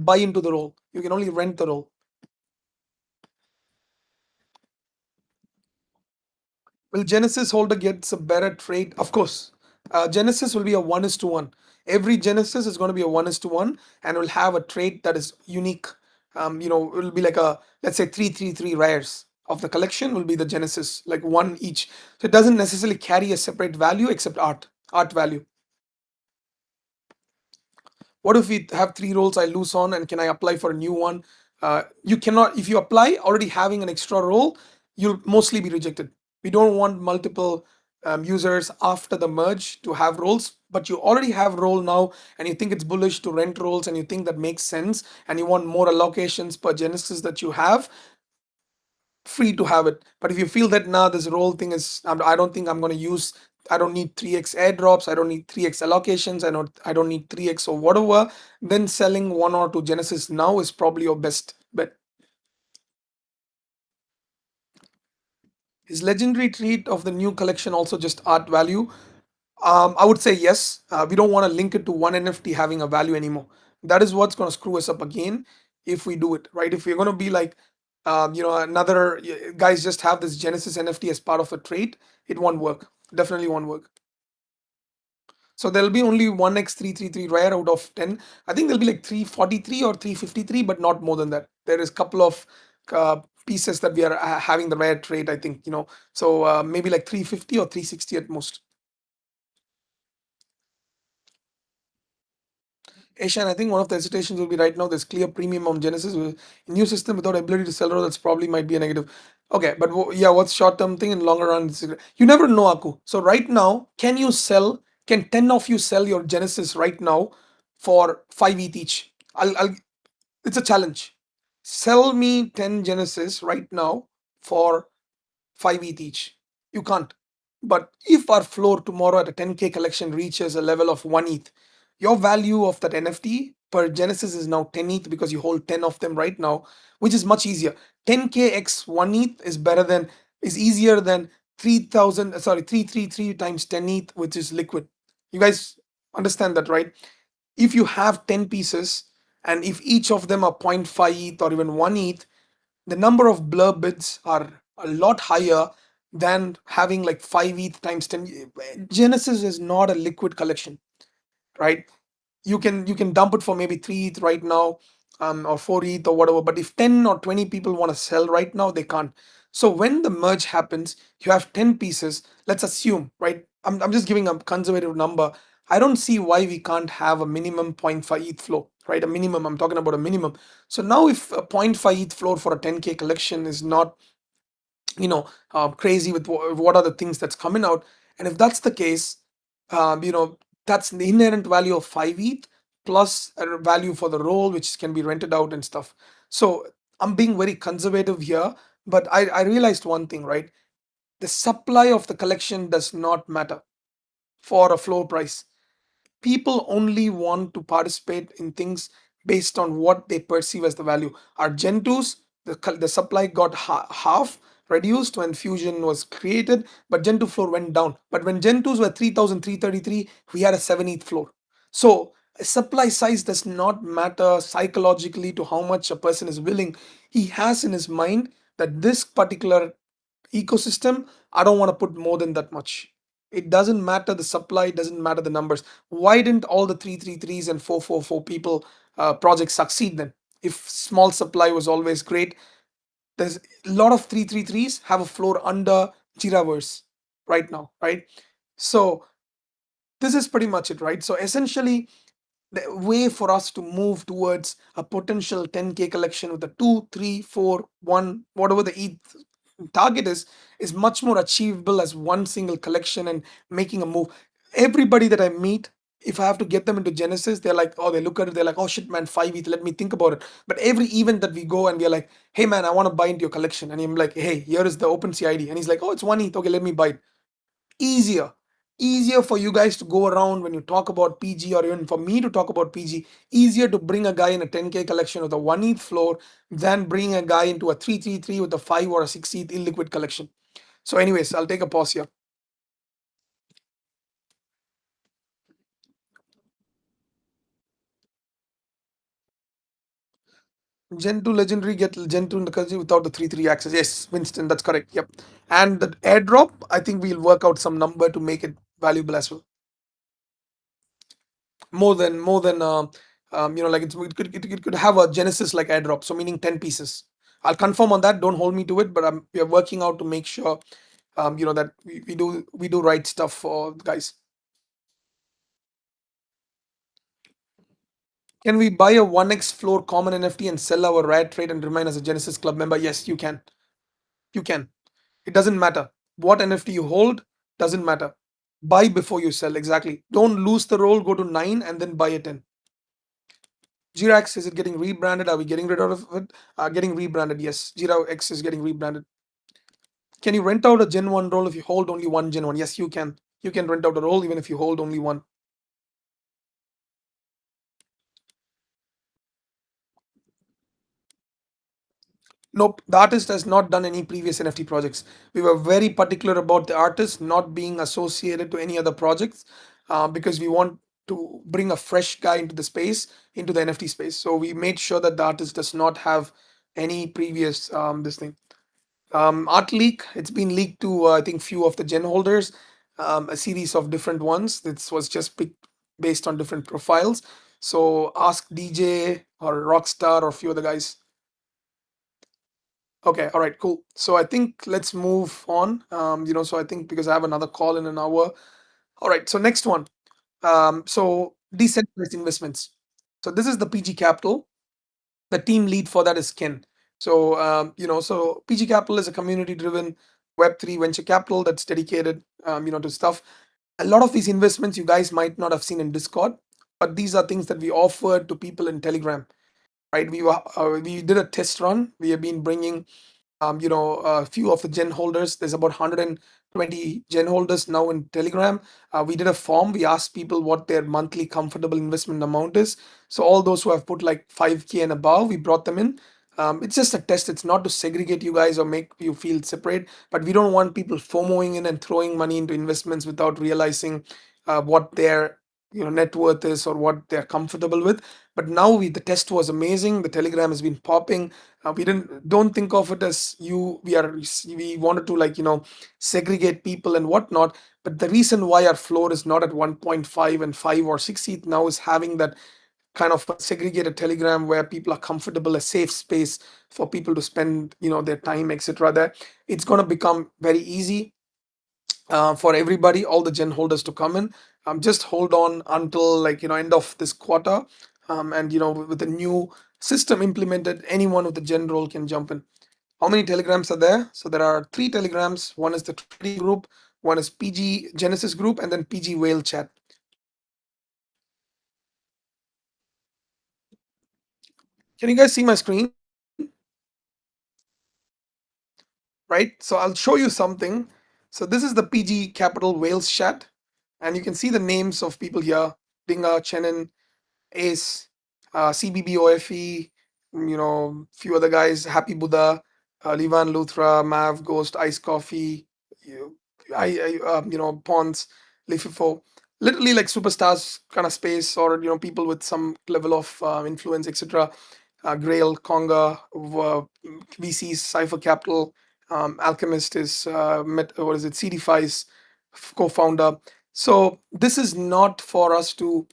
buy into the role. You can only rent the role. Will Genesis holder gets a better trade? Of course. Genesis will be a 1:1. Every Genesis is going to be a 1:1 and will have a trait that is unique. It will be like a, let's say 333 rares of the collection will be the Genesis, like one each. So it doesn't necessarily carry a separate value except art value. What if we have 3 roles I lose on, and can I apply for a new one? You cannot. If you apply already having an extra role, you'll mostly be rejected. We don't want multiple users after the merge to have roles, but you already have role now and you think it's bullish to rent roles and you think that makes sense and you want more allocations per Genesis that you have, free to have it. But if you feel that now this role thing is, I don't think I'm going to use, I don't need 3x airdrops, I don't need 3x allocations, I don't need 3x or whatever, then selling 1 or 2 Genesis now is probably your best bet. Is legendary treat of the new collection also just art value? I would say yes. We don't want to link it to one NFT having a value anymore. That is what's going to screw us up again if we do it, right? If we're going to be like, another guys just have this Genesis NFT as part of a trait, it won't work. Definitely won't work. So there'll be only 1x333 rare out of 10. I think there'll be like 343 or 353, but not more than that. There is a couple of pieces that we are having the rare trait, I think, so maybe like 350 or 360 at most. Shan, I think one of the hesitations will be right now there's clear premium on Genesis. New system without ability to sell, that's probably might be a negative. Okay, but yeah, what's short term thing and longer run? You never know, Aku. So right now, can 10 of you sell your Genesis right now for 5 ETH each? It's a challenge. Sell me 10 Genesis right now for 5 ETH each. You can't. But if our floor tomorrow at a 10K collection reaches a level of 1 ETH, your value of that NFT per Genesis is now 10 ETH because you hold 10 of them right now, which is much easier. 10K x 1 ETH is easier than 333 times 10 ETH, which is liquid. You guys understand that, right? If you have 10 pieces and if each of them are 0.5 ETH or even 1 ETH, the number of blur bids are a lot higher than having like 5 ETH times 10. Genesis is not a liquid collection, right? You can dump it for maybe 3 ETH right now, or 4 ETH or whatever. But if 10 or 20 people want to sell right now, they can't. So when the merge happens, you have 10 pieces. Let's assume, right? I'm just giving a conservative number. I don't see why we can't have a minimum 0.5 ETH flow, right? A minimum. I'm talking about a minimum. So now if a 0.5 ETH floor for a 10K collection is not, crazy with what are the things that's coming out, and if that's the case, that's the inherent value of 5 ETH plus a value for the role which can be rented out and stuff. So I'm being very conservative here, but I realized one thing, right? The supply of the collection does not matter for a floor price. People only want to participate in things based on what they perceive as the value. Our Gen 2s, the supply got half reduced when Fusion was created, but Gen 2 floor went down. But when Gen 2s were 3,333, we had a 7th floor. So supply size does not matter psychologically to how much a person is willing. He has in his mind that this particular ecosystem, I don't want to put more than that much. It doesn't matter the supply, it doesn't matter the numbers. Why didn't all the 333s and 444 people projects succeed then? If small supply was always great, there's a lot of 333s have a floor under Jiraverse right now, right? So this is pretty much it, right? So essentially, the way for us to move towards a potential 10k collection with a 2 3 4 1 whatever the target is much more achievable as one single collection and making a move. Everybody that I meet, if I have to get them into Genesis, they're like, oh, they look at it, they're like, oh shit, man, 5 ETH, let me think about it. But every event that we go and we're like, hey man, I want to buy into your collection, and I'm like, hey, here is the OpenSea ID, and he's like, oh, it's 1 ETH, okay, let me buy it. Easier for you guys to go around when you talk about PG, or even for me to talk about PG. Easier to bring a guy in a 10k collection with a 1 ETH floor than bring a guy into a 333 with a 5 or a 6 ETH illiquid collection. So anyways, I'll take a pause here. Gen 2 legendary get Gen 2 in the country without the 3-3 access. Yes, Winston, that's correct. Yep. And the airdrop, I think we'll work out some number to make it valuable as well. More than like it could have a Genesis like airdrop, so meaning 10 pieces. I'll confirm on that. Don't hold me to it, but we are working out to make sure that we do right stuff for the guys. Can we buy a 1x floor common NFT and sell our Riot trade and remain as a Genesis club member? Yes, you can. You can. It doesn't matter what NFT you hold. Doesn't matter. Buy before you sell. Exactly. Don't lose the roll. Go to 9 and then buy a 10. Jirax, is it getting rebranded? Are we getting rid of it? Getting rebranded, yes. Jirax is getting rebranded. Can you rent out a Gen 1 role if you hold only one Gen 1? Yes, you can. You can rent out a role even if you hold only one. Nope, the artist has not done any previous NFT projects. We were very particular about the artist not being associated to any other projects because we want to bring a fresh guy into the space, into the NFT space. So we made sure that the artist does not have any previous this thing. Art leak, it's been leaked to I think few of the gen holders, a series of different ones. This was just picked based on different profiles. So ask DJ or Rockstar or a few other guys. Okay, all right, cool. So I think let's move on. So I think because I have another call in an hour. All right, so next one. So decentralized investments. So this is the PG Capital. The team lead for that is Ken. So so PG Capital is a community-driven Web3 venture capital that's dedicated, to stuff. A lot of these investments you guys might not have seen in Discord, but these are things that we offered to people in Telegram. Right? We did a test run. We have been bringing a few of the gen holders. There's about 120 gen holders now in Telegram. We did a form. We asked people what their monthly comfortable investment amount is. So all those who have put like 5k and above, we brought them in. It's just a test. It's not to segregate you guys or make you feel separate, but we don't want people FOMOing in and throwing money into investments without realizing what their net worth is or what they're comfortable with. But now the test was amazing. The Telegram has been popping. We don't think of it as we wanted to segregate people and whatnot. But the reason why our floor is not at 1.5 and 5 or 6 ETH now is having that kind of a segregated Telegram where people are comfortable, a safe space for people to spend their time, etc. There, it's going to become very easy for everybody, all the gen holders to come in. Just hold on until end of this quarter, and with the new system implemented, anyone with the gen role can jump in. How many telegrams are there? So there are 3 telegrams. One is the trading group, one is PG Genesis group, and then PG whale chat. Can you guys see my screen? Right, so I'll show you something. So this is the PG Capital Whales chat, and you can see the names of people here: Dinga, Chenin, Ace, CBBOFE, few other guys, Happy Buddha, Livan, Luthra, Mav, Ghost, Ice Coffee, you, Pons, Lififo, literally like superstars kind of space, or people with some level of influence, etc. Grail, Conga, VCs, Cipher Capital, Alchemist is what is it? CD5's co-founder. So this is not for us to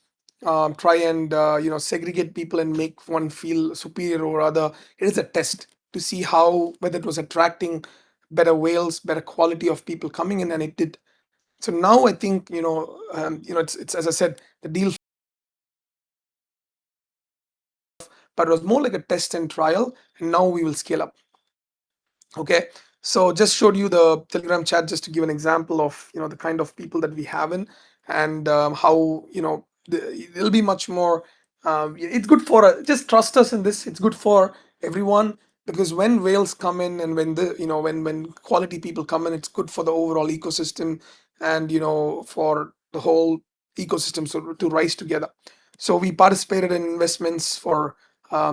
try and segregate people and make one feel superior or other. It is a test to see how whether it was attracting better whales, better quality of people coming in, and it did. So now I think it's as I said, the deal, but it was more like a test and trial, and now we will scale up. Okay, so just showed you the Telegram chat just to give an example of the kind of people that we have in, and how it'll be much more. It's good for just trust us in this. It's good for everyone, because when whales come in, and when the when quality people come in, it's good for the overall ecosystem, and for the whole ecosystem so to rise together. So we participated in investments for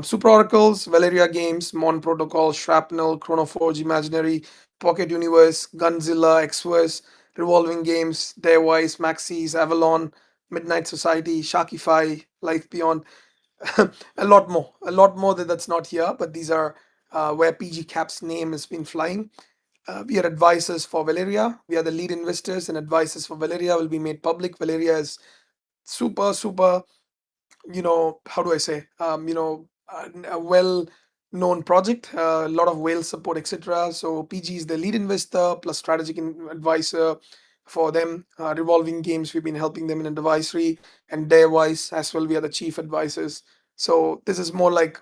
Super Oracles, Valeria Games, Mon Protocol, Shrapnel, Chronoforge, Imaginary, Pocket Universe, Gunzilla, Xverse, Revolving Games, Daywise, Maxis, Avalon, Midnight Society, Sharkify, Life Beyond, a lot more that's not here, but these are where PG Cap's name has been flying. We are advisors for Valeria. We are the lead investors and advisors for Valeria will be made public. Valeria is super, super, how do I say, a well known project, a lot of whale support, etc. So PG is the lead investor plus strategic advisor for them. Revolving Games, we've been helping them in advisory, and Darewise as well, we are the chief advisors. So this is more like,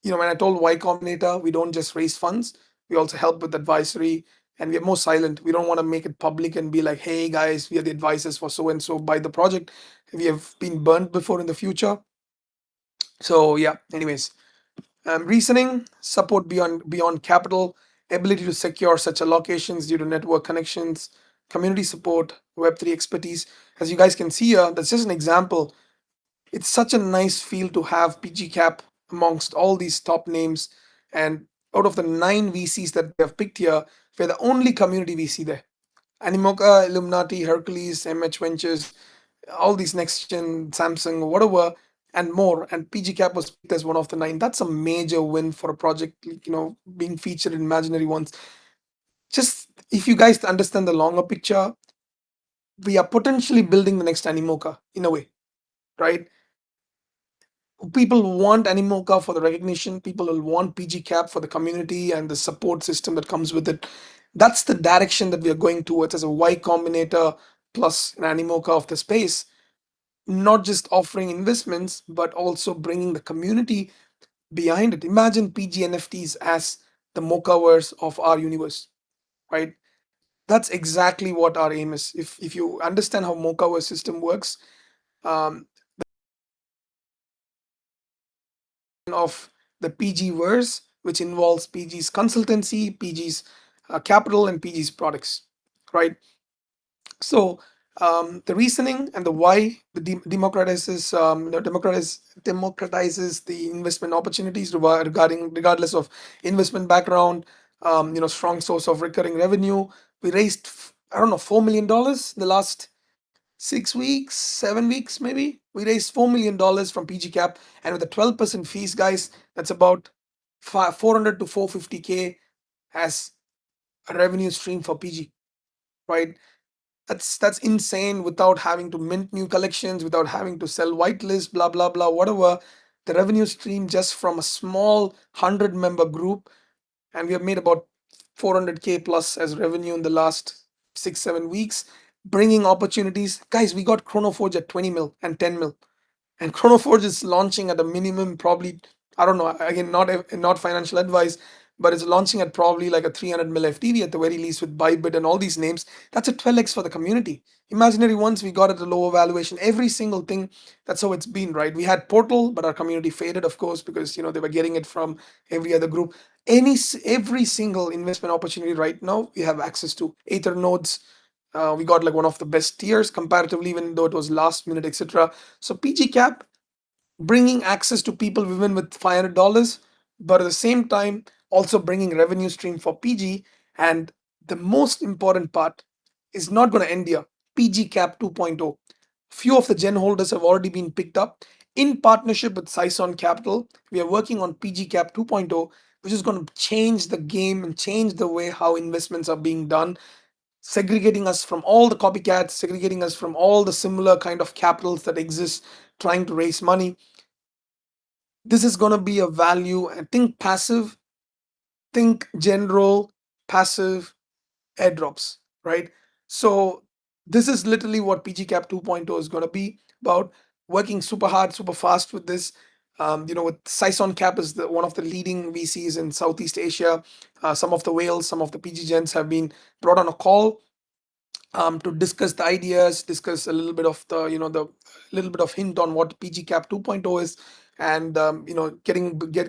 when I told Y Combinator, we don't just raise funds, we also help with advisory, and we're more silent. We don't want to make it public and be like, hey guys, we are the advisors for so and so by the project. We have been burnt before in the future. So yeah, anyways, reasoning, support beyond capital, ability to secure such allocations due to network connections, community support, Web3 expertise. As you guys can see here, that's just an example. It's such a nice feel to have PG Cap amongst all these top names. And out of the 9 VCs that they have picked here, we're the only community VC there. Animoca, Illuminati, Hercules, MH Ventures, all these next gen, Samsung, whatever, and more. And PG Cap was picked as one of the 9. That's a major win for a project, being featured in Imaginary Ones. Just if you guys understand the longer picture, we are potentially building the next Animoca in a way, right? People want Animoca for the recognition. People will want PG Cap for the community and the support system that comes with it. That's the direction that we are going towards as a Y Combinator plus an Animoca of the space. Not just offering investments, but also bringing the community behind it. Imagine PG NFTs as the Mochaverse of our universe, right? That's exactly what our aim is. If you understand how Mochaverse system works, um, of the PG verse, which involves PG's consultancy, PG's capital, and PG's products, right? So the reasoning and the why the democratizes the investment opportunities regardless of investment background, strong source of recurring revenue. We raised I don't know $4 million in the last 6 weeks, 7 weeks, maybe. We raised $4 million from PG Cap, and with the 12% fees, guys, that's about 400 to 450K as a revenue stream for PG, right? That's insane without having to mint new collections, without having to sell whitelist, blah blah blah, whatever. The revenue stream just from a small 100-member group, and we have made about 400K plus as revenue in the last 6-7 weeks, bringing opportunities. Guys, we got Chronoforge at 20 mil and 10 mil, and Chronoforge is launching at a minimum, probably, I don't know, again, not financial advice, but it's launching at probably like a 300 mil FTV at the very least with Bybit and all these names. That's a 12x for the community. Imaginary Ones we got at a lower valuation. Every single thing, that's how it's been, right? We had Portal, but our community faded, of course, because they were getting it from every other group. Every single investment opportunity right now we have access to. Aether nodes, we got like one of the best tiers comparatively, even though it was last minute, etc. So PG Cap bringing access to people even with $500, but at the same time also bringing revenue stream for PG. And the most important part is not going to end here. PG Cap 2.0. Few of the gen holders have already been picked up. In partnership with Sison Capital, we are working on PG Cap 2.0, which is going to change the game and change the way how investments are being done, segregating us from all the copycats, segregating us from all the similar kind of capitals that exist trying to raise money. This is going to be a value, and think passive, think general, passive airdrops, right? So this is literally what PG Cap 2.0 is going to be about, working super hard, super fast with this. With Sison Cap is one of the leading VCs in Southeast Asia. Some of the whales, some of the PG gens have been brought on a call to discuss the ideas, discuss a little bit of the little bit of hint on what PG Cap 2.0 is, and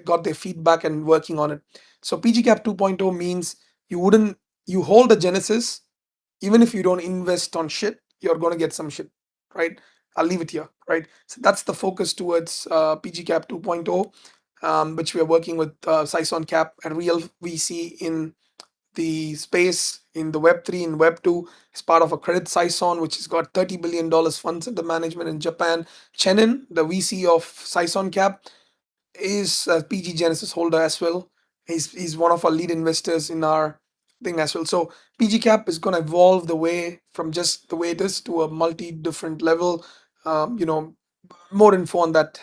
got their feedback and working on it. So PG Cap 2.0 means you hold the genesis, even if you don't invest on shit, you're gonna get some shit, right? I'll leave it here, right? So that's the focus towards PG Cap 2.0, which we are working with Sison Cap, a real VC in the space in the Web3 and Web2, is part of a credit Sison, which has got $30 billion funds under management in Japan. Chenin, the VC of Sison Cap, is a PG Genesis holder as well. He's one of our lead investors in our thing as well. So PG Cap is going to evolve the way from just the way it is to a multi different level. Um, you know, More info on that.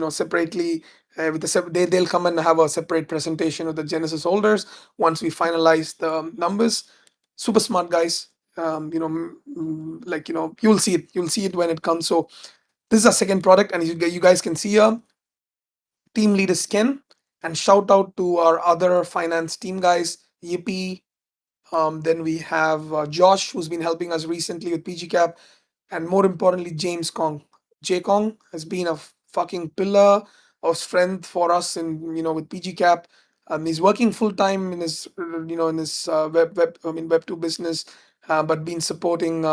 Separately. With they'll come and have a separate presentation with the Genesis holders once we finalize the numbers. Super smart guys. You'll see it. You'll see it when it comes. So this is our second product, and you guys can see here team lead is Ken, and shout out to our other finance team guys, Yippee. Then we have Josh, who's been helping us recently with PG Cap, and more importantly, James Kong. J Kong has been a fucking pillar of strength for us with PG Cap. He's working full time in his web 2 business, but been supporting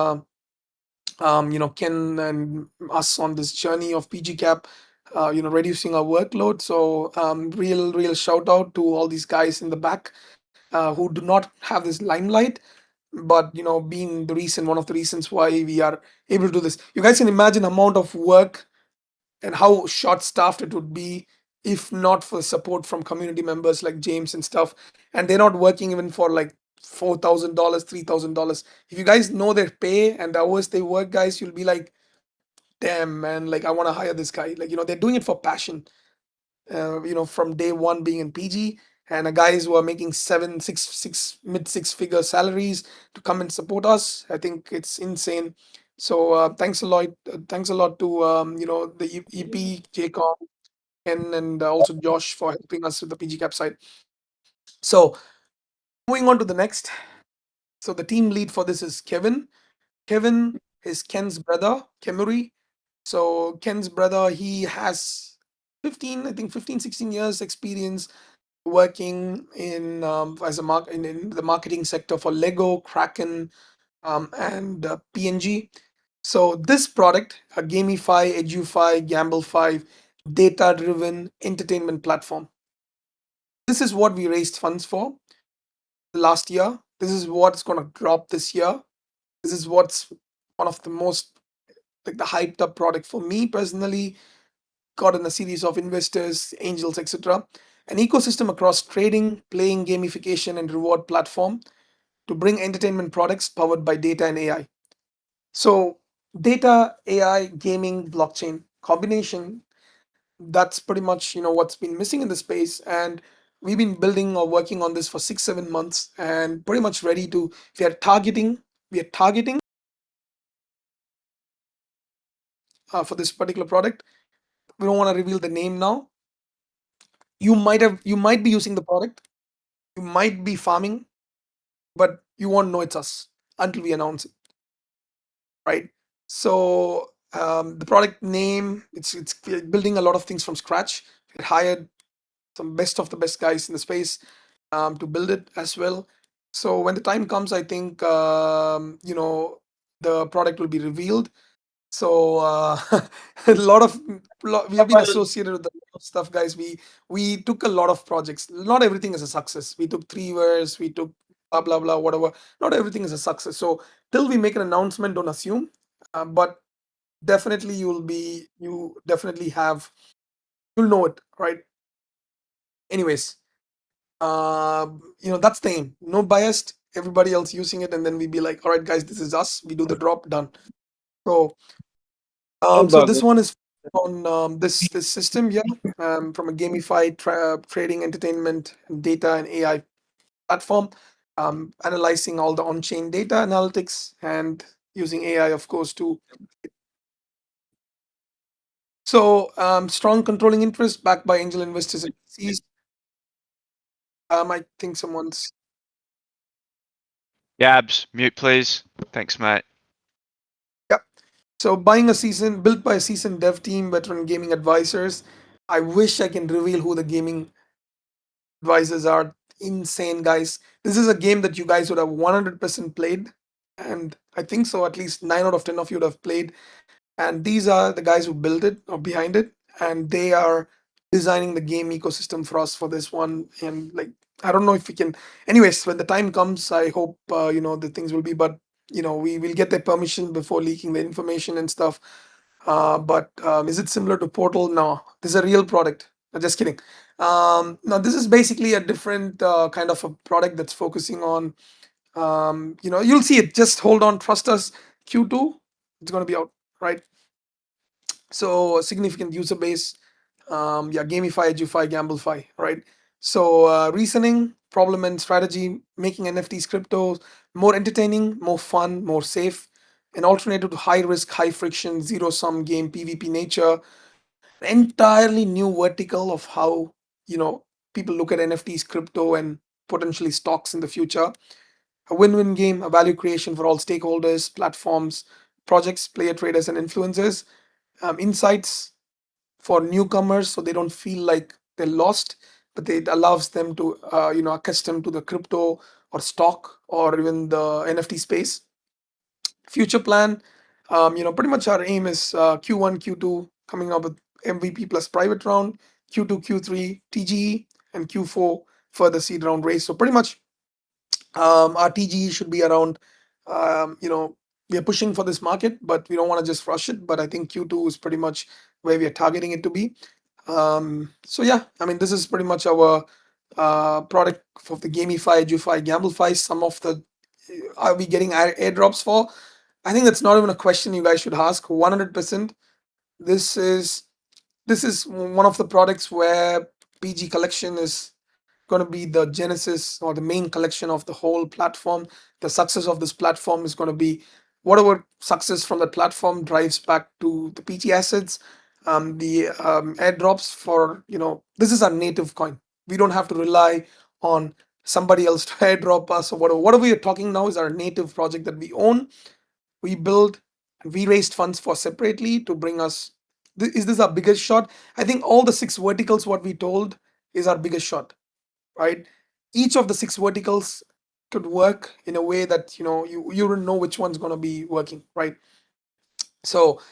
Ken and us on this journey of PG Cap, reducing our workload. So real shout out to all these guys in the back who do not have this limelight, but being one of the reasons why we are able to do this. You guys can imagine amount of work and how short staffed it would be if not for support from community members like James and stuff. And they're not working even for like $4,000, $3,000. If you guys know their pay and the hours they work, guys, you'll be like, damn, man, like I want to hire this guy. Like, they're doing it for passion. From day one being in PG, and guys who are making mid six figure salaries to come and support us. I think it's insane. So thanks a lot. Thanks a lot to the EP, Jcom, Ken, and also Josh for helping us with the PG Cap side. So moving on to the next. So the team lead for this is Kevin. Kevin is Ken's brother, Kemuri. So Ken's brother, he has 15, 16 years experience working in in the marketing sector for Lego, Kraken, and PNG. So this product, a gamify, edufy, gamblefy, data-driven entertainment platform. This is what we raised funds for last year. This is what's going to drop this year. This is what's one of the most like the hyped up product for me personally. Got in a series of investors, angels, etc. An ecosystem across trading, playing, gamification, and reward platform to bring entertainment products powered by data and AI. So, data, AI, gaming, blockchain combination. That's pretty much what's been missing in the space, and we've been building or working on this for 6-7 months, and pretty much ready to. We are targeting for this particular product. We don't want to reveal the name now. You might be using the product, you might be farming, but you won't know it's us until we announce it, right? So the product name, it's building a lot of things from scratch. We hired some best of the best guys in the space to build it as well. So when the time comes, I think the product will be revealed. So a lot of we have been associated with a lot of stuff, guys. We took a lot of projects. Not everything is a success. We took 3 years. We took blah blah blah whatever. Not everything is a success. So till we make an announcement, don't assume. But definitely you definitely have, you'll know it, right? Anyways, that's the aim. No biased. Everybody else using it, and then we be like, all right, guys, this is us. We do the drop, done. So so this one is on this system, yeah, from a gamified trading, entertainment, and data and AI platform, analyzing all the on-chain data analytics and using AI, of course, to so strong controlling interest backed by angel investors and VCs. I think someone's Gabs, mute please. Thanks, mate. yeah. So buying a season built by a seasoned dev team, veteran gaming advisors. I wish I can reveal who the gaming advisors are. Insane, guys. This is a game that you guys would have 100% played, and I think so. At least 9 out of 10 of you would have played. And these are the guys who built it or behind it, and they are designing the game ecosystem for us for this one. And like, I don't know if we can. Anyways, when the time comes, I hope the things will be. But we will get their permission before leaking the information and stuff. But is it similar to Portal? No, this is a real product. Just kidding. No, this is basically a different kind of a product that's focusing on. You'll see it. Just hold on, trust us. Q2, it's going to be out, right? So a significant user base. Yeah, gamify, edufy, gamblefy, right? So reasoning, problem and strategy, making NFTs, cryptos more entertaining, more fun, more safe, an alternative to high risk, high friction, zero sum game, PvP nature, entirely new vertical of how people look at NFTs, crypto, and potentially stocks in the future. A win-win game, a value creation for all stakeholders, platforms, projects, player traders, and influencers. Insights for newcomers, so they don't feel like they're lost, but it allows them to accustom to the crypto or stock or even the NFT space. Future plan, pretty much our aim is Q1, Q2 coming up with MVP plus private round, Q2, Q3 TGE, and Q4 further seed round raise. So pretty much our TGE should be around, we are pushing for this market, but we don't want to just rush it. But I think Q2 is pretty much where we are targeting it to be. So yeah, I mean, this is pretty much our product of the gamify, edufy, gamblefy. Some of the are we getting airdrops for? I think that's not even a question you guys should ask. 100%. This is this is one of the products where PG collection is going to be the genesis or the main collection of the whole platform. The success of this platform is going to be whatever success from that platform drives back to the PG assets. The airdrops for this is our native coin. We don't have to rely on somebody else to airdrop us or whatever. Whatever you're talking now is our native project that we own, we build, and we raised funds for separately to bring us. Is this our biggest shot? I think all the 6 verticals, what we told, is our biggest shot, right? Each of the 6 verticals could work in a way that you don't know which one's going to be working, right? So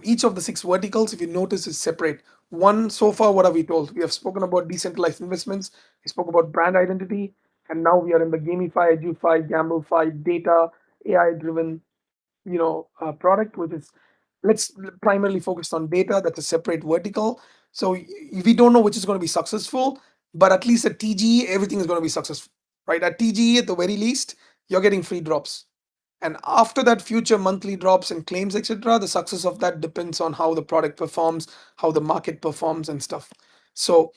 each of the 6 verticals, if you notice, is separate. One, so far, what have we told? We have spoken about decentralized investments. We spoke about brand identity, and now we are in the gamify, edufy, gamblefy, data, AI-driven product, which is let's primarily focus on data. That's a separate vertical. So we don't know which is going to be successful, but at least at TGE everything is going to be successful, right? At TGE at the very least you're getting free drops, and after that future monthly drops and claims, etc., the success of that depends on how the product performs, how the market performs and stuff. So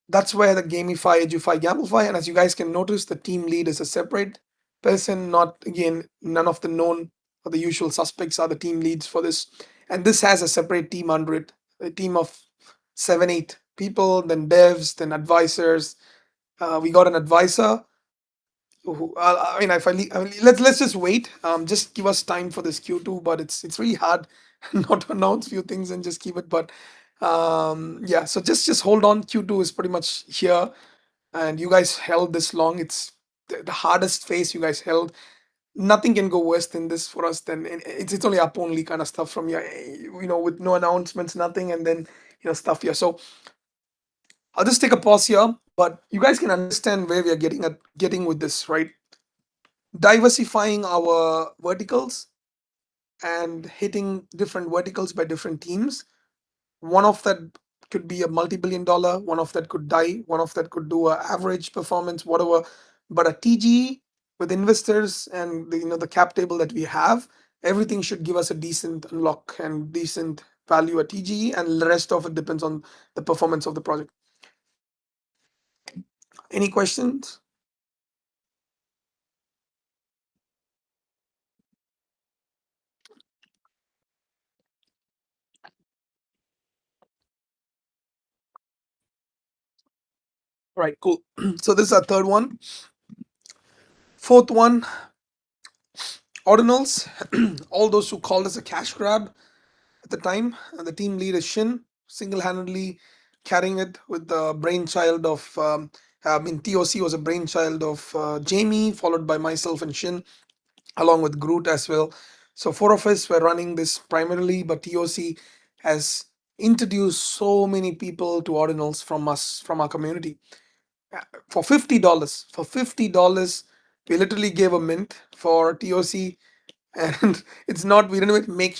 that's where the gamify, edufy, gamblify, and as you guys can notice, the team lead is a separate person, not again, none of the known or the usual suspects are the team leads for this. And this has a separate team under it, a team of 7, 8 people, then devs, then advisors. We got an advisor who, I mean, I mean, let's just wait. Just give us time for this Q2, but it's really hard not to announce few things and just keep it. But yeah, so just hold on. Q2 is pretty much here, and you guys held this long. It's the hardest phase you guys held. nothing can go worse than this for us. Then it's only up only kind of stuff from here, with no announcements, nothing, and then stuff here. So I'll just take a pause here, but you guys can understand where we are getting with this, right? Diversifying our verticals and hitting different verticals by different teams. One of that could be a multi-billion dollar, one of that could die, one of that could do a average performance, whatever. But a TG with investors and the cap table that we have, everything should give us a decent unlock and decent value at TG, and the rest of it depends on the performance of the project. Any questions? Right, cool. So this is our third one. Fourth one, ordinals. All those who called us a cash grab at the time. The team lead is Shin, single-handedly carrying it with the brainchild of, TOC was a brainchild of Jamie, followed by myself and Shin, along with Groot as well. So four of us were running this primarily, but TOC has introduced so many people to ordinals from us, from our community. For $50, we literally gave a mint for TOC, and it's not, we didn't even make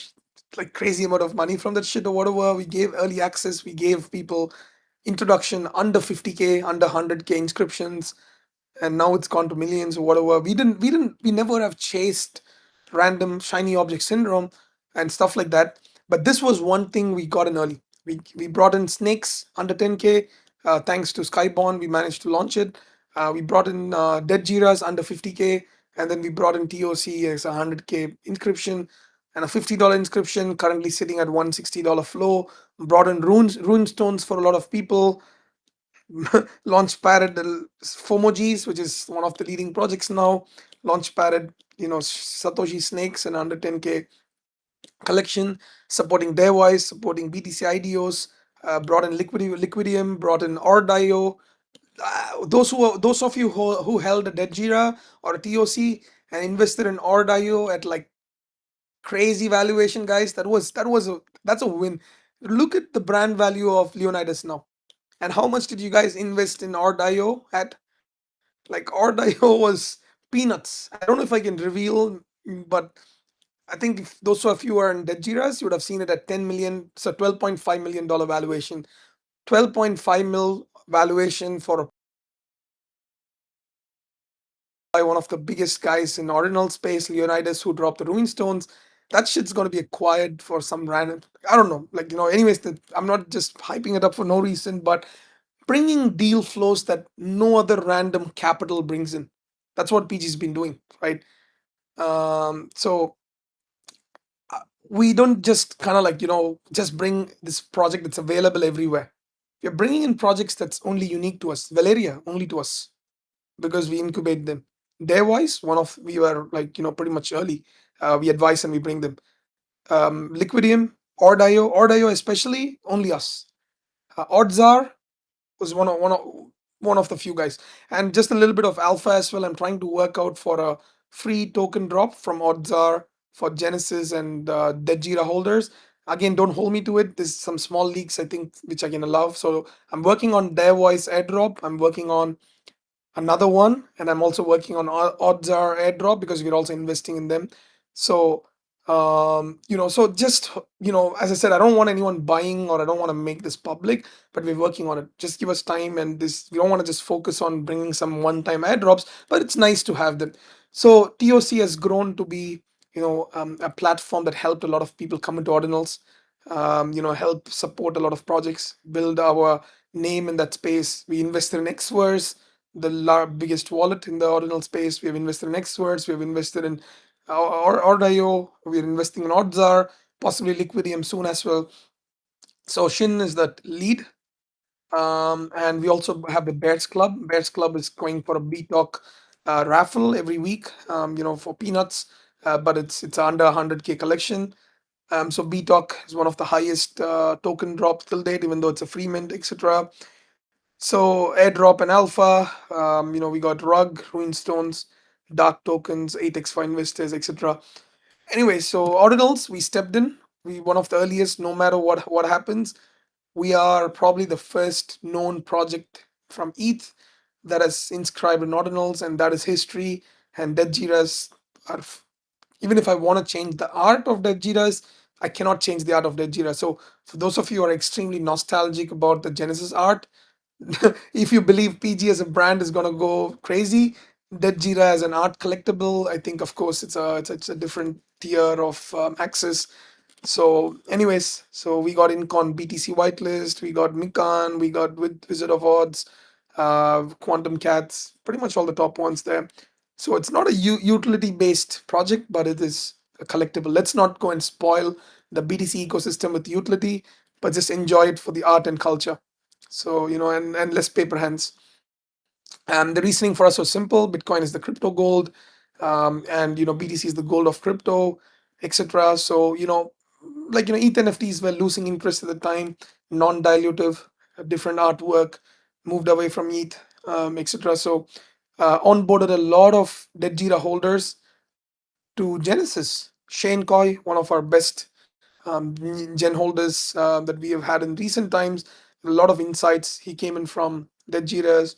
like crazy amount of money from that shit or whatever. We gave early access, we gave people introduction under 50K, under 100K inscriptions, and now it's gone to millions or whatever. We never have chased random shiny object syndrome and stuff like that. But this was one thing we got in early. We brought in snakes under 10K. Thanks to Skyborn, we managed to launch it. We brought in dead jiras under 50K, and then we brought in TOC as a 100K inscription and a $50 inscription, currently sitting at $160 flow. Brought in rune stones for a lot of people. Launch padded Fomojis, which is one of the leading projects now. Launch padded, Satoshi snakes and under 10K collection, supporting DevWise, supporting BTC IDOs. Brought in Liquidium, brought in Ordio. Those of you who held a Dead Jira or a TOC and invested in Ordio at like crazy valuation, guys, that's a win. Look at the brand value of Leonidas now. And how much did you guys invest in Ordio at? Like Ordio was peanuts. I don't know if I can reveal, but I think if those of you are in Dejiras, you would have seen it at 10 million, so $12.5 million valuation. 12.5 mil valuation for by one of the biggest guys in ordinal space, Leonidas, who dropped the ruin stones. That shit's gonna be acquired for some random, I don't know, like anyways, I'm not just hyping it up for no reason, but bringing deal flows that no other random capital brings in. That's what PG's been doing, right? So we don't just kind of like just bring this project that's available everywhere. We're bringing in projects that's only unique to us. Valeria only to us because we incubate them. Darewise, we were like pretty much early. We advise and we bring them. Liquidium, Ordio especially only us. Oddsar was one of the few guys, and just a little bit of alpha as well. I'm trying to work out for a free token drop from Oddsar for Genesis and Dejira holders. Again, don't hold me to it. There's some small leaks I think which I can allow. So I'm working on their voice airdrop. I'm working on another one, and I'm also working on Oddsar airdrop because we're also investing in them. So so just as I said, I don't want anyone buying, or I don't want to make this public, but we're working on it. Just give us time, and we don't want to just focus on bringing some one-time airdrops, but it's nice to have them. So TOC has grown to be a platform that helped a lot of people come into ordinals, help support a lot of projects, build our name in that space. We invested in Xverse, the biggest wallet in the ordinal space. We have invested in Xverse. We have invested in Ordio. We're investing in Oddsar, possibly Liquidium soon as well. So Shin is that lead. And we also have the Bears Club. Bears Club is going for a BTalk raffle every week, for peanuts, but it's under 100K collection. So BTalk is one of the highest token drops till date, even though it's a free mint, etc. So airdrop and alpha, we got rug, ruin stones, dark tokens, 8x for investors, etc. Anyway, so Ordinals, we stepped in. We one of the earliest. No matter what happens, we are probably the first known project from ETH that has inscribed in Ordinals, and that is history. And Dead Jiras are even if I want to change the art of Dead Jiras, I cannot change the art of Dead Jira. So for those of you who are extremely nostalgic about the Genesis art, if you believe PG as a brand is gonna go crazy, Dead Jira as an art collectible, I think of course it's a different tier of access. So, anyways, so we got Incon BTC whitelist, we got Mikan, we got with Wizard of Odds, Quantum Cats, pretty much all the top ones there. So it's not a utility based project, but it is a collectible. Let's not go and spoil the BTC ecosystem with utility, but just enjoy it for the art and culture. So, and less paper hands. And the reasoning for us was simple. Bitcoin is the crypto gold, and BTC is the gold of crypto, etc. So ETH NFTs were losing interest at the time, non-dilutive, different artwork, moved away from ETH, etc. So onboarded a lot of Dead Jira holders to Genesis. Shane Coy, one of our best gen holders that we have had in recent times, a lot of insights. He came in from Dead Jiras.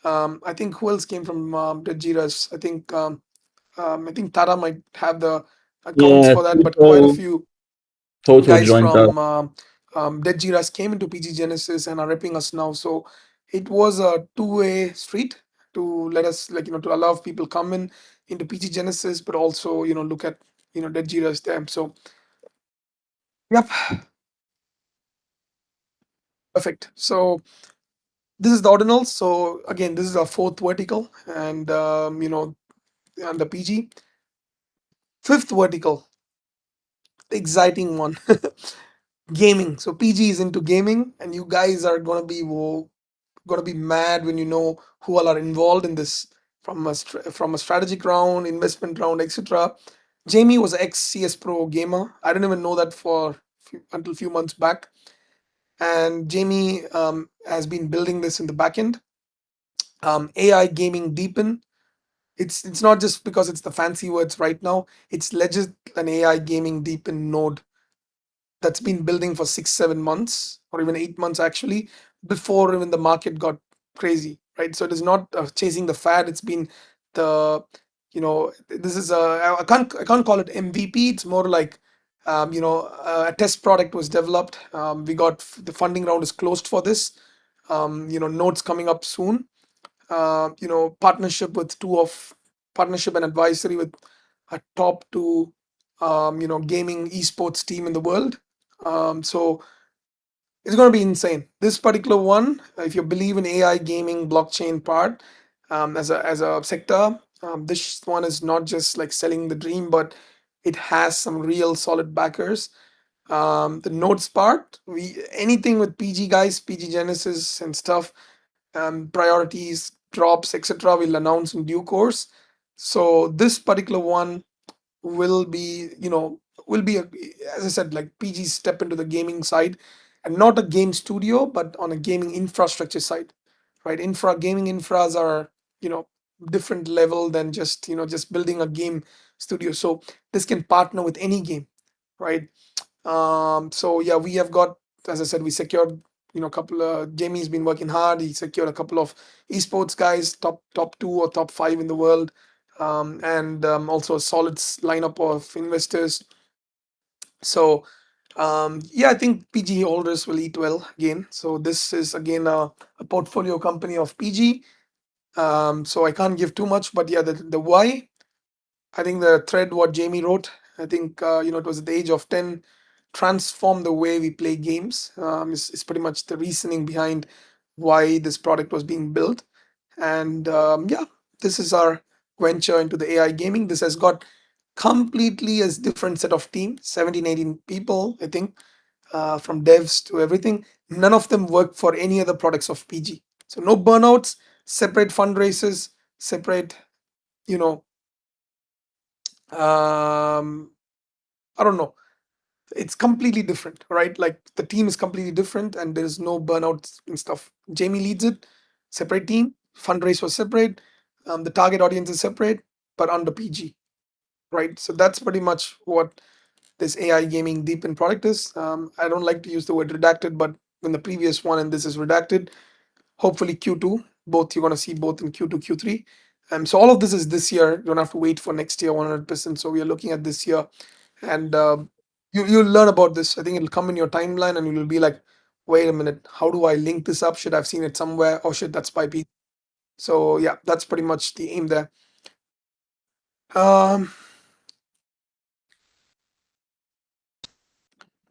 I think who else came from Dead Jiras? I think Tara might have the accounts Yeah, for that, but quite a Toto, few Toto guys joined us. from Dead Jiras came into PG Genesis and are repping us now. So it was a two-way street to let us to allow people come in into PG Genesis, but also look at Dead Jiras there. So yep, perfect. So this is the ordinals. So again, this is our fourth vertical, and and the PG fifth vertical, the exciting one. Gaming. So PG is into gaming, and you guys are gonna be mad when you know who all are involved in this from a strategic round, investment round, etc. Jamie was ex CS Pro gamer. I didn't even know that until few months back. And Jamie has been building this in the backend. AI gaming deepen. It's not just because it's the fancy words right now. It's legit an AI gaming deepen node that's been building for 6 7 months or even 8 months actually before even the market got crazy, right? So it is not chasing the fad. It's been the this is I can't call it MVP. It's more like a test product was developed. We got the funding round is closed for this. Nodes coming up soon. Partnership with partnership and advisory with a top two gaming esports team in the world. So it's going to be insane. This particular one, if you believe in AI gaming blockchain part as a sector, this one is not just like selling the dream, but it has some real solid backers. The nodes part, we anything with PG guys, PG Genesis and stuff, priorities, drops, etc. We'll announce in due course. So this particular one will be as I said, like PG step into the gaming side, and not a game studio but on a gaming infrastructure side, right? Gaming infras are different level than just building a game studio. So this can partner with any game, right? So yeah, we have got, as I said, we secured a couple of Jamie's been working hard. He secured a couple of esports guys, top two or top five in the world, and also a solid lineup of investors. So yeah, I think PG holders will eat well again. So this is again a portfolio company of PG. So I can't give too much, but yeah, the why, I think the thread what Jamie wrote, I think it was at the age of 10, transform the way we play games. Is pretty much the reasoning behind why this product was being built. And yeah, this is our venture into the AI gaming. This has got completely a different set of team, 17 18 people, I think, from devs to everything. None of them work for any other products of PG. So no burnouts, separate fundraisers, separate, you know, um, I don't know. It's completely different, right? Like the team is completely different and there is no burnouts and stuff. Jamie leads it, separate team, fundraise was separate, the target audience is separate. but under PG, right? So that's pretty much what this AI gaming deep in product is. I don't like to use the word redacted, but when the previous one and this is redacted, hopefully Q2, both you're going to see both in Q2, Q3. So all of this is this year. You don't have to wait for next year 100%. So we are looking at this year, and you'll learn about this. I think it'll come in your timeline, and you'll be like, wait a minute, how do I link this up? Should I've seen it somewhere? Oh shit, that's by P. So yeah, that's pretty much the aim there. Um,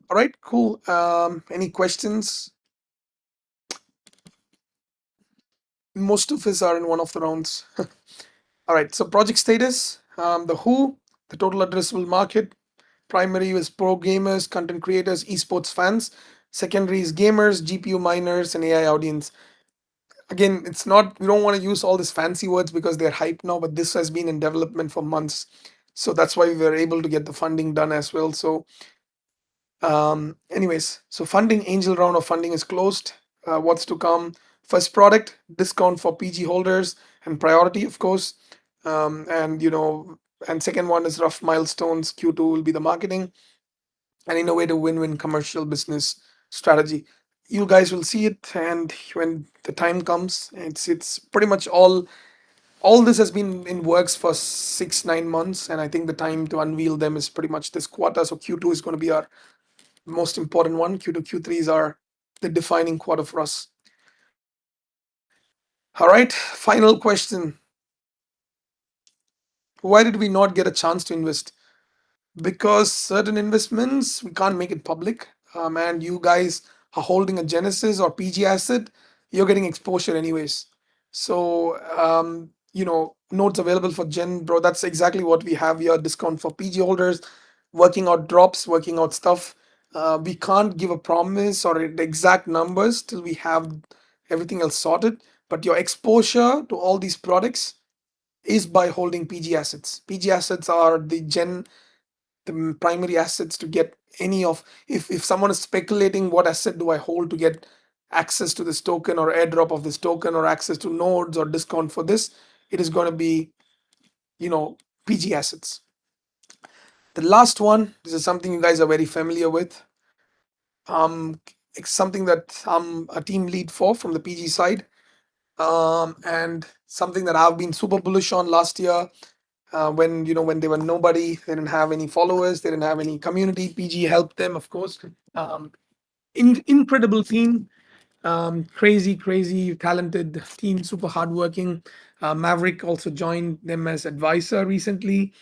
all right, cool. Any questions? Most of us are in one of the rounds. All right, so project status, the who, the total addressable market. Primary is pro gamers, content creators, esports fans. Secondary is gamers, GPU miners, and AI audience. Again, it's not, we don't want to use all these fancy words because they're hyped now, but this has been in development for months. So that's why we were able to get the funding done as well. So anyways, so funding, angel round of funding is closed. What's to come? First product, discount for PG holders and priority, of course. And and second one is rough milestones. Q2 will be the marketing and innovative win-win commercial business strategy. You guys will see it, and when the time comes, it's pretty much all this has been in works for 6-9 months, and I think the time to unveil them is pretty much this quarter. So Q2 is going to be our most important one. Q2, Q3s are the defining quarter for us. All right, final question. Why did we not get a chance to invest? Because certain investments we can't make it public, and you guys are holding a Genesis or PG asset, you're getting exposure anyways. So notes available for Gen, bro, that's exactly what we have here. Discount for PG holders, working out drops, working out stuff. We can't give a promise or the exact numbers till we have everything else sorted, but your exposure to all these products is by holding PG assets. PG assets are the primary assets to get any of, if someone is speculating what asset do I hold to get access to this token or airdrop of this token or access to nodes or discount for this, it is going to be PG assets. The last one, this is something you guys are very familiar with. It's something that I'm a team lead for from the PG side, and something that I've been super bullish on last year. When they were nobody, they didn't have any followers, they didn't have any community. PG helped them, of course. Incredible team, crazy talented team, super hardworking. Maverick also joined them as advisor recently.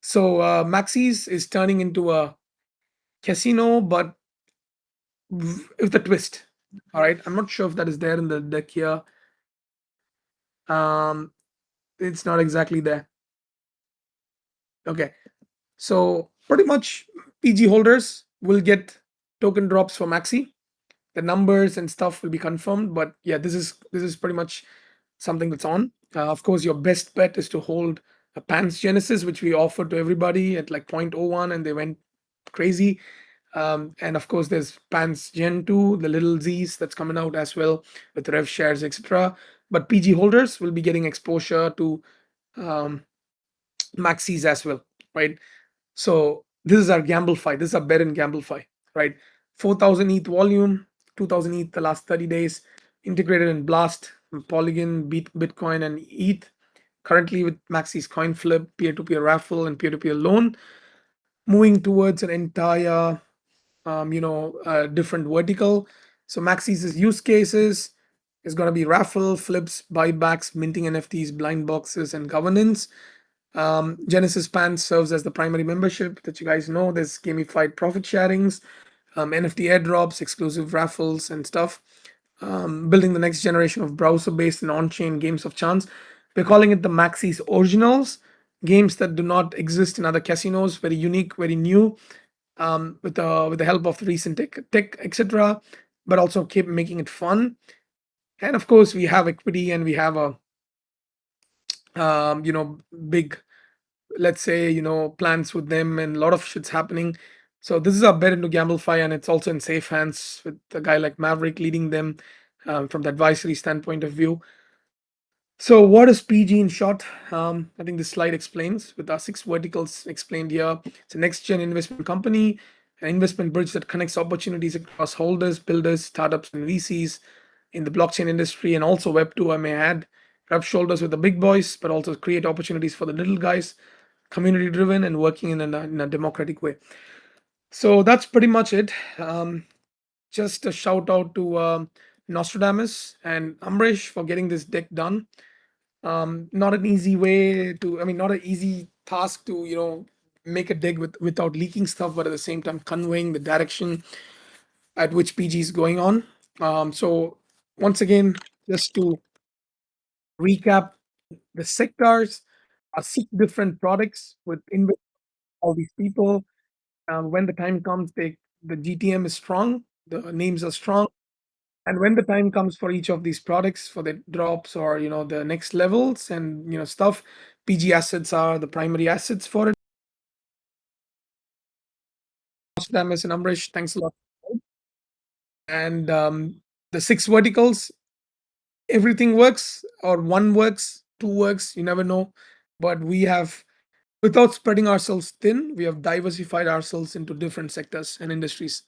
So Maxis is turning into a casino, but with a twist. All right, I'm not sure if that is there in the deck here. It's not exactly there. Okay, so pretty much PG holders will get token drops for Maxi. The numbers and stuff will be confirmed, but yeah, this is pretty much something that's on. Of course, your best bet is to hold a Pans Genesis, which we offered to everybody at like 0.01, and they went crazy. And of course, there's Pans Gen 2, the little Z's that's coming out as well with rev shares, etc. But PG holders will be getting exposure to Maxis as well, right? So this is our gamblefy. This is our bet and gamblefy, right? 4,000 ETH volume, 2,000 ETH the last 30 days, integrated in Blast, Polygon, Bitcoin, and ETH. Currently with Maxi's coin flip, peer-to-peer raffle, and peer-to-peer loan, moving towards an entire, different vertical. So Maxi's use cases is going to be raffle, flips, buybacks, minting NFTs, blind boxes, and governance. Genesis Pants serves as the primary membership that you guys know. There's gamified profit sharings, NFT airdrops, exclusive raffles, and stuff. Building the next generation of browser-based and on-chain games of chance. We're calling it the Maxis Originals, games that do not exist in other casinos. Very unique, very new, with the help of the recent tech, etc. But also keep making it fun. And of course, we have equity and we have a big, let's say, plans with them, and a lot of shit's happening. So this is a bet into gamblefy, and it's also in safe hands with a guy like Maverick leading them, from the advisory standpoint of view. So what is PG in short? I think this slide explains with our 6 verticals explained here. It's a next gen investment company, an investment bridge that connects opportunities across holders, builders, startups, and VCs in the blockchain industry and also Web 2, I may add. Rub shoulders with the big boys, but also create opportunities for the little guys, community driven and working in a democratic way. So that's pretty much it. Just a shout out to Nostradamus and Amrish for getting this deck done. Not an easy way to, I mean, not an easy task to, make a deck without leaking stuff, but at the same time conveying the direction at which PG is going on. So once again, just to recap, the sectors are 6 different products with all these people. When the time comes, the GTM is strong, the names are strong, and when the time comes for each of these products for the drops or the next levels and stuff, PG assets are the primary assets for it. Damas and Amrish, thanks a lot. And the 6 verticals, everything works or one works, two works, you never know. But we have, without spreading ourselves thin, we have diversified ourselves into different sectors and industries.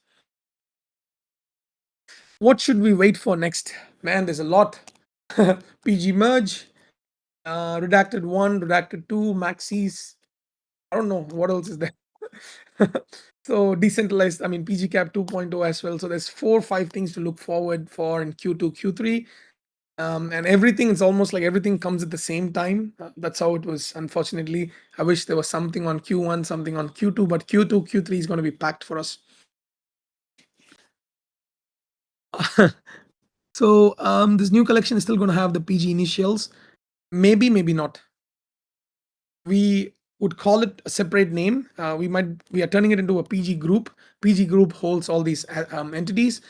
What should we wait for next? Man, there's a lot. PG merge, redacted 1, redacted 2, maxis. I don't know what else is there. So decentralized, I mean PG cap 2.0 as well. So there's 4 or 5 things to look forward for in Q2, Q3. And everything is almost like everything comes at the same time. That's how it was. Unfortunately, I wish there was something on Q1, something on Q2, but Q2, Q3 is going to be packed for us. So this new collection is still going to have the PG initials. Maybe, maybe not. We would call it a separate name. We are turning it into a PG group. PG group holds all these entities,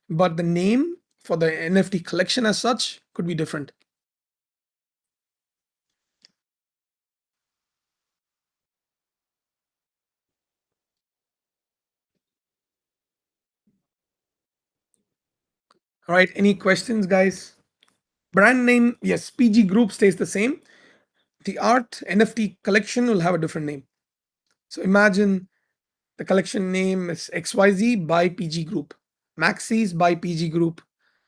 but the name for the NFT collection as such could be different. All right, any questions, guys? Brand name, yes, PG group stays the same. The art NFT collection will have a different name. So imagine the collection name is XYZ by PG group, Maxis by PG group,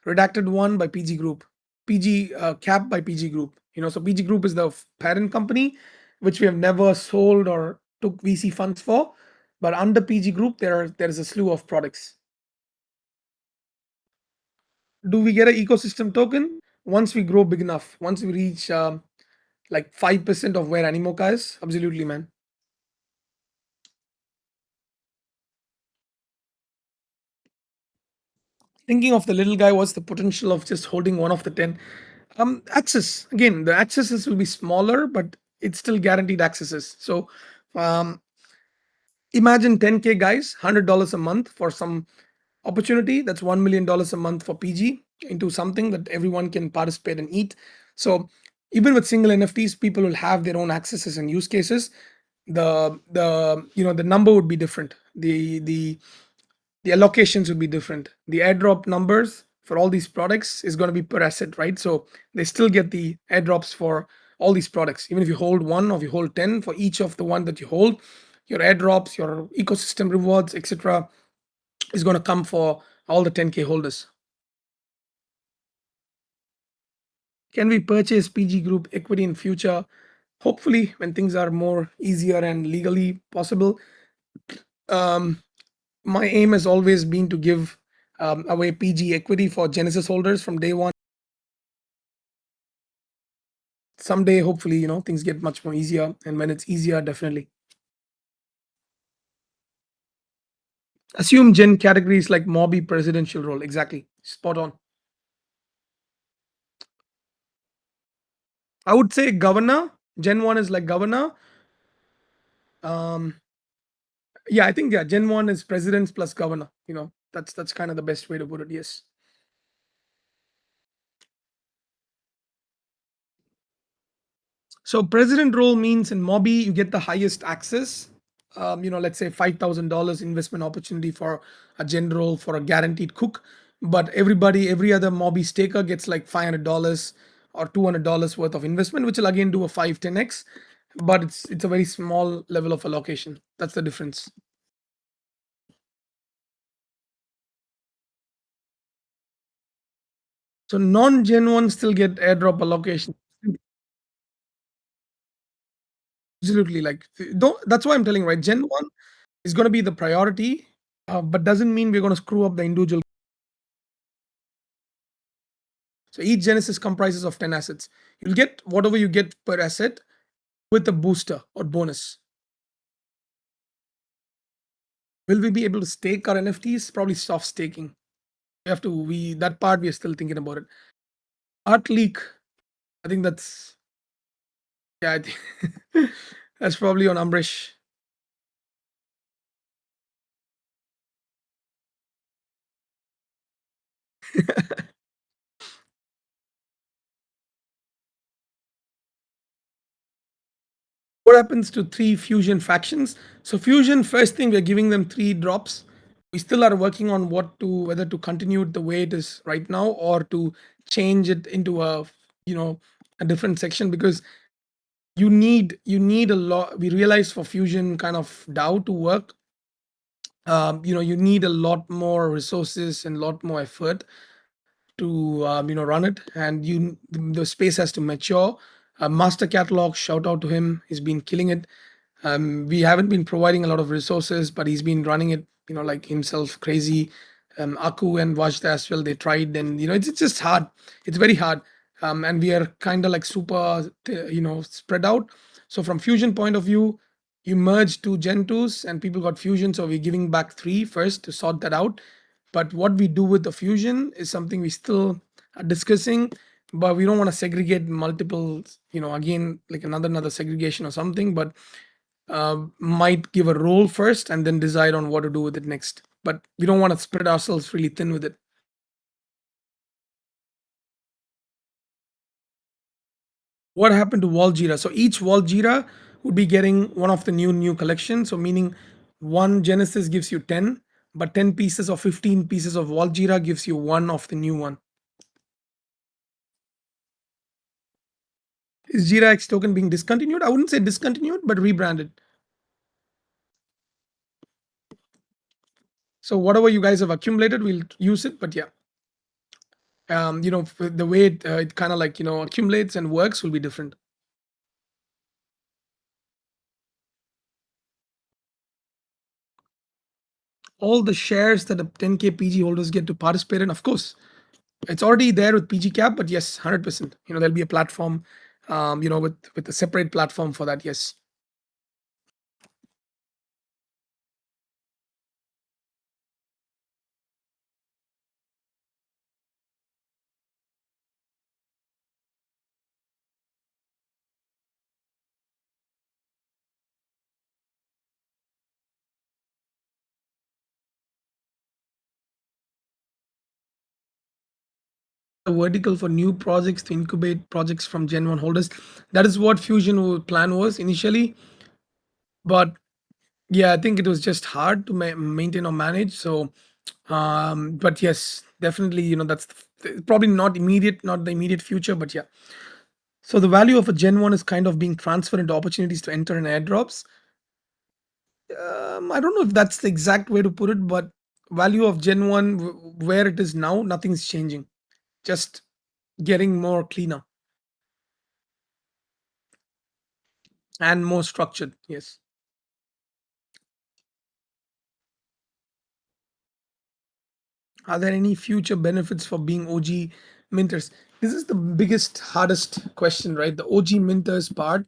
redacted 1 by PG group, PG cap by PG group. So PG group is the parent company, which we have never sold or took VC funds for. But under PG group, there is a slew of products. Do we get an ecosystem token once we grow big enough? Once we reach like 5% of where Animoca is? Absolutely, man. Thinking of the little guy, what's the potential of just holding one of the 10? Access, again, the accesses will be smaller, but it's still guaranteed accesses. So um, imagine 10K guys, $100 a month for some opportunity. That's $1 million a month for PG into something that everyone can participate and eat. So even with single NFTs, people will have their own accesses and use cases. The number would be different. The allocations would be different. The airdrop numbers for all these products is going to be per asset, right? So they still get the airdrops for all these products. Even if you hold 1 or if you hold 10, for each of the one that you hold, your airdrops, your ecosystem rewards, etc., is going to come for all the 10K holders. Can we purchase PG Group equity in future? Hopefully, when things are more easier and legally possible. My aim has always been to give away PG equity for Genesis holders from day one. Someday, hopefully, things get much more easier, and when it's easier, definitely. Assume Gen categories like Mobby presidential role. Exactly, spot on. I would say governor. Gen 1 is like governor. Yeah, I think Gen 1 is presidents plus governor. That's kind of the best way to put it. Yes. So president role means in Mobby you get the highest access. Let's say $5,000 investment opportunity for a general for a guaranteed cook, but every other Mobby staker gets like $500 or $200 worth of investment, which will again do a 5-10x, but it's a very small level of allocation. That's the difference. So non-Gen 1 still get airdrop allocation. Absolutely. Like, don't, that's why I'm telling, right? Gen 1 is going to be the priority, but doesn't mean we're going to screw up the individual. So each Genesis comprises of 10 assets. You'll get whatever you get per asset with a booster or bonus. Will we be able to stake our NFTs? Probably soft staking. We have to, that part we are still thinking about it. Art leak. I think that's, yeah, I think that's probably on Ambrish. What happens to 3 fusion factions? So fusion, first thing, we're giving them 3 drops. We still are working on whether to continue it the way it is right now or to change it into a a different section, because you need a lot. We realize for fusion kind of DAO to work, you need a lot more resources and a lot more effort to run it, and the space has to mature. Master Catalog, shout out to him, he's been killing it. We haven't been providing a lot of resources, but he's been running it, like himself crazy. Aku and Vajda as well, they tried, and it's just hard. It's very hard. And we are kind of like super spread out. So from fusion point of view, you merge 2 Gen 2s and people got fusion, so we're giving back 3 first to sort that out. But what we do with the fusion is something we still are discussing, but we don't want to segregate multiple, again, like another segregation or something, but might give a role first and then decide on what to do with it next. But we don't want to spread ourselves really thin with it. What happened to Vault-Jira? So each Vault-Jira would be getting one of the new collection. So meaning one Genesis gives you 10, but 10 pieces or 15 pieces of Vault-Jira gives you one of the new one. Is Jira X token being discontinued? I wouldn't say discontinued, but rebranded. So whatever you guys have accumulated, we'll use it. But yeah, the way it kind of like accumulates and works will be different. All the shares that the 10K PG holders get to participate in, of course, it's already there with PG Cap, but yes, 100%. There'll be a platform, with a separate platform for that. Yes. A vertical for new projects to incubate projects from Gen 1 holders. That is what Fusion plan was initially, but yeah, I think it was just hard to maintain or manage. So, but yes, definitely, that's probably not the immediate future, but yeah. So the value of a Gen 1 is kind of being transferred into opportunities to enter in airdrops. I don't know if that's the exact way to put it, but value of Gen 1 where it is now, nothing's changing. Just getting more cleaner and more structured. Yes. Are there any future benefits for being OG minters? This is the biggest, hardest question, right? The OG minters part.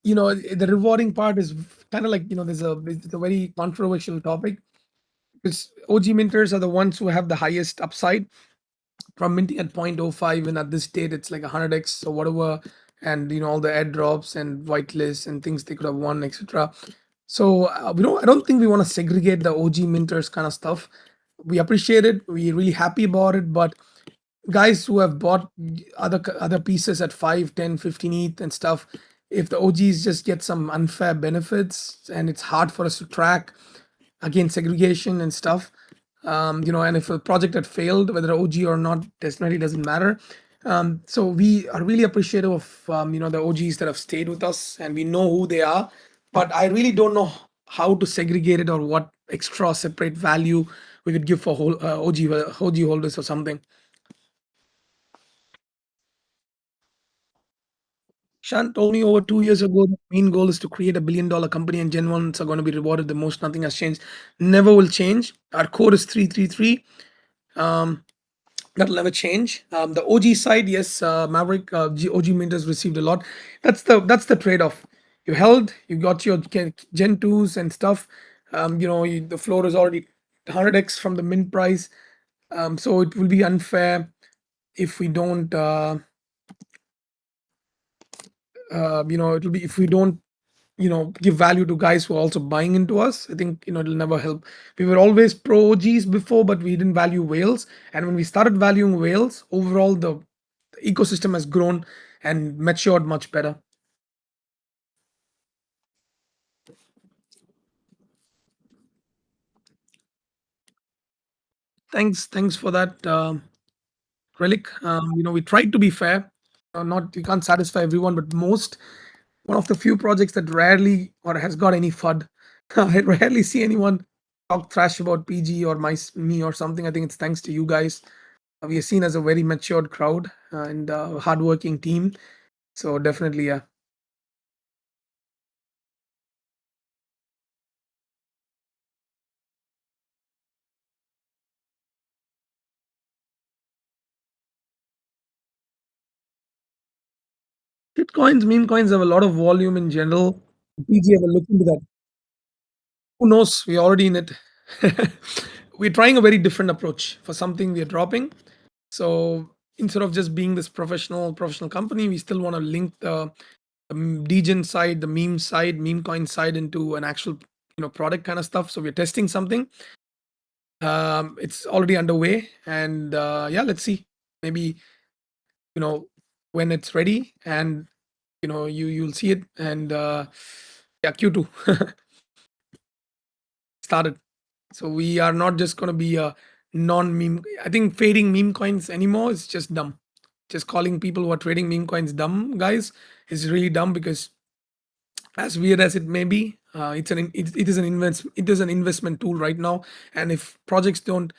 The rewarding part is kind of like, it's a very controversial topic, because OG minters are the ones who have the highest upside from minting at 0.05, and at this date it's like 100x or whatever, and all the airdrops and whitelists and things they could have won, etc. So I don't think we want to segregate the OG minters kind of stuff. We appreciate it, we're really happy about it, but guys who have bought other pieces at 5, 10, 15 ETH and stuff, if the OGs just get some unfair benefits and it's hard for us to track, again, segregation and stuff, and if a project had failed, whether OG or not, definitely doesn't matter. So we are really appreciative of the OGs that have stayed with us, and we know who they are. But I really don't know how to segregate it or what extra separate value we could give for whole OG holders or something. Shan told me over 2 years ago the main goal is to create $1 billion company and Gen 1s are going to be rewarded the most. Nothing has changed. Never will change. Our code is 333. That'll never change. The OG side, yes, Maverick OG minters received a lot. That's the trade-off. You held, you got your Gen 2s and stuff. The floor is already 100x from the mint price. So it will be unfair if we don't it'll be if we don't give value to guys who are also buying into us. I think it'll never help. We were always pro OGs before, but we didn't value whales, and when we started valuing whales, overall the ecosystem has grown and matured much better. Thanks for that, Relic. We tried to be fair. Not We can't satisfy everyone, but most one of the few projects that rarely or has got any FUD. I rarely see anyone talk trash about PG or me or something. I think it's thanks to you guys. We are seen as a very matured crowd and hardworking team. So definitely, yeah. Shitcoins, meme coins have a lot of volume in general. PG have a look into that. Who knows? We're already in it. We're trying a very different approach for something we are dropping. So instead of just being this professional company, we still want to link the degen side, the meme side, meme coin side into an actual product kind of stuff. So we're testing something. It's already underway, and yeah, let's see. Maybe when it's ready, and you'll see it, and yeah, Q2 started. So we are not just going to be a non-meme. I think fading meme coins anymore is just dumb. Just calling people who are trading meme coins dumb guys is really dumb, because as weird as it may be, it is an investment tool right now, and if projects don't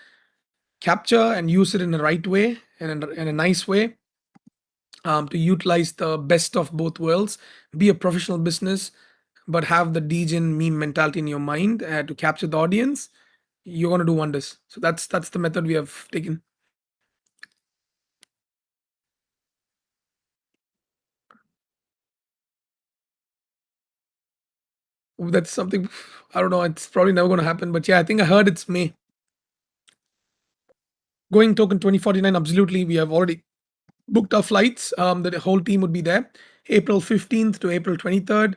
capture and use it in the right way and in a nice way, to utilize the best of both worlds, be a professional business, but have the degen meme mentality in your mind to capture the audience, you're going to do wonders. So that's the method we have taken. That's something, I don't know. It's probably never going to happen, but yeah, I think I heard it's May. Going token 2049, absolutely. We have already booked our flights. The whole team would be there. April 15th to April 23rd.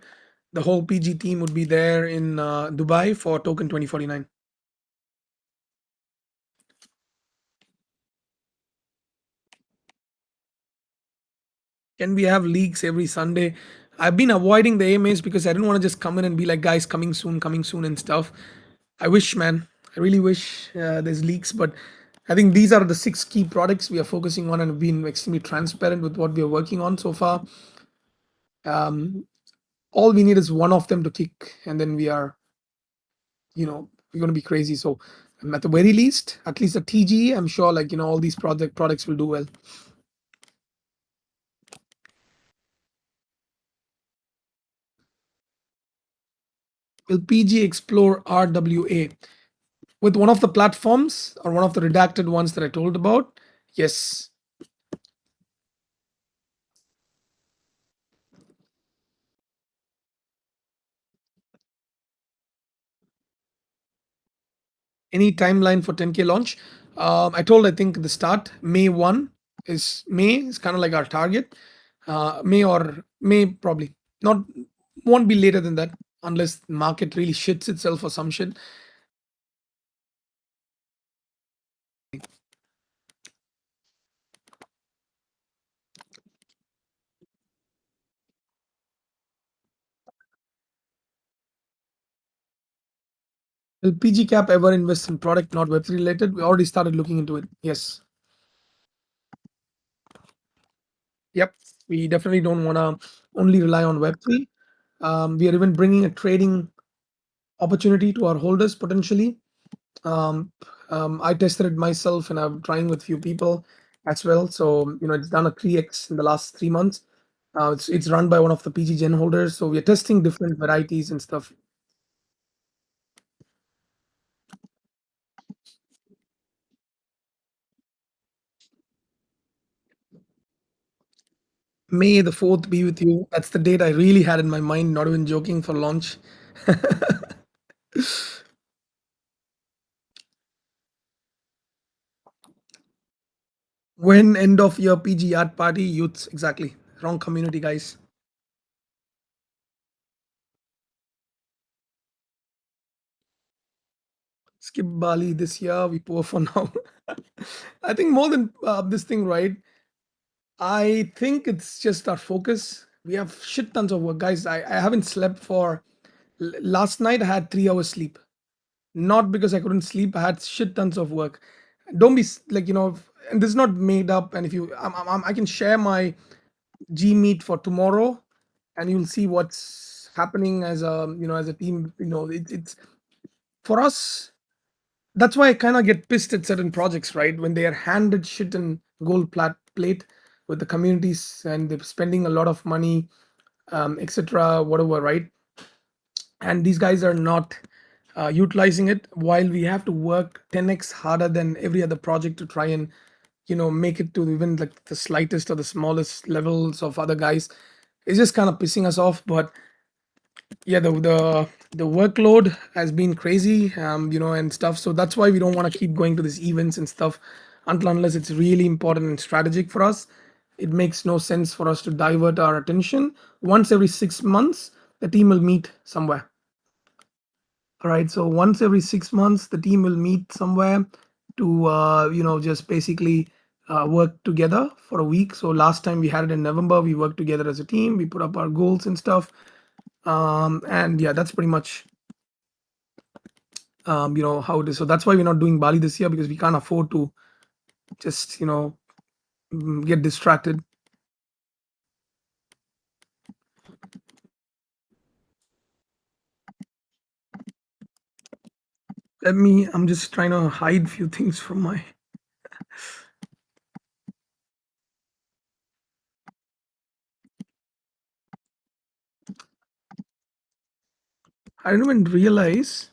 The whole PG team would be there in Dubai for token 2049. Can we have leaks every Sunday? I've been avoiding the AMAs because I didn't want to just come in and be like, guys, coming soon, and stuff. I wish, man. I really wish there's leaks, but I think these are the 6 key products we are focusing on and have been extremely transparent with what we are working on so far. All we need is one of them to kick, and then we're going to be crazy. So at the very least, at least the TG, I'm sure all these products will do well. Will PG explore RWA with one of the platforms or one of the redacted ones that I told about? Yes. Any timeline for 10K launch? I think the start May 1 is kind of like our target. May probably not, won't be later than that unless the market really shits itself or some shit. Will PG Cap ever invest in product not Web3 related? We already started looking into it. Yes. Yep, we definitely don't want to only rely on Web3. We are even bringing a trading opportunity to our holders potentially. Um, I tested it myself, and I'm trying with few people as well. So it's done a 3x in the last 3 months. It's run by one of the PG Gen holders. So we're testing different varieties and stuff. May the 4th be with you. That's the date I really had in my mind, not even joking, for launch. When end of year PG art party, youths, exactly. Wrong community, guys. Skip Bali this year, we poor for now. I think more than this thing, right? I think it's just our focus. We have shit tons of work, guys. I haven't slept for last night. I had 3 hours sleep, not because I couldn't sleep. I had shit tons of work. Don't be like and this is not made up. And if you, I can share my G meet for tomorrow, and you'll see what's happening as a as a team. It's for us. That's why I kind of get pissed at certain projects, right? When they are handed shit and gold plate with the communities and they're spending a lot of money, etc., whatever, right? And these guys are not utilizing it while we have to work 10x harder than every other project to try and make it to even like the slightest or the smallest levels of other guys. It's just kind of pissing us off. But yeah, the workload has been crazy, and stuff. So that's why we don't want to keep going to these events and stuff until unless it's really important and strategic for us. It makes no sense for us to divert our attention. Once every 6 months the team will meet somewhere. All right, so once every 6 months the team will meet somewhere to just basically work together for a week. So last time we had it in November, we worked together as a team, we put up our goals and stuff. And yeah, that's pretty much how it is. So that's why we're not doing Bali this year, because we can't afford to just get distracted. I'm just trying to hide few things from my I didn't even realize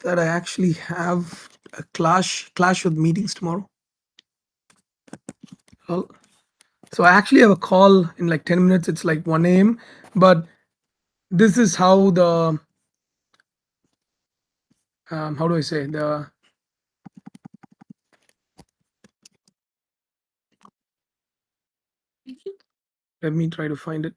that I actually have a clash with meetings tomorrow. Well, so I actually have a call in like 10 minutes. It's like 1 a.m. But this is how the how do I say, the let me try to find it.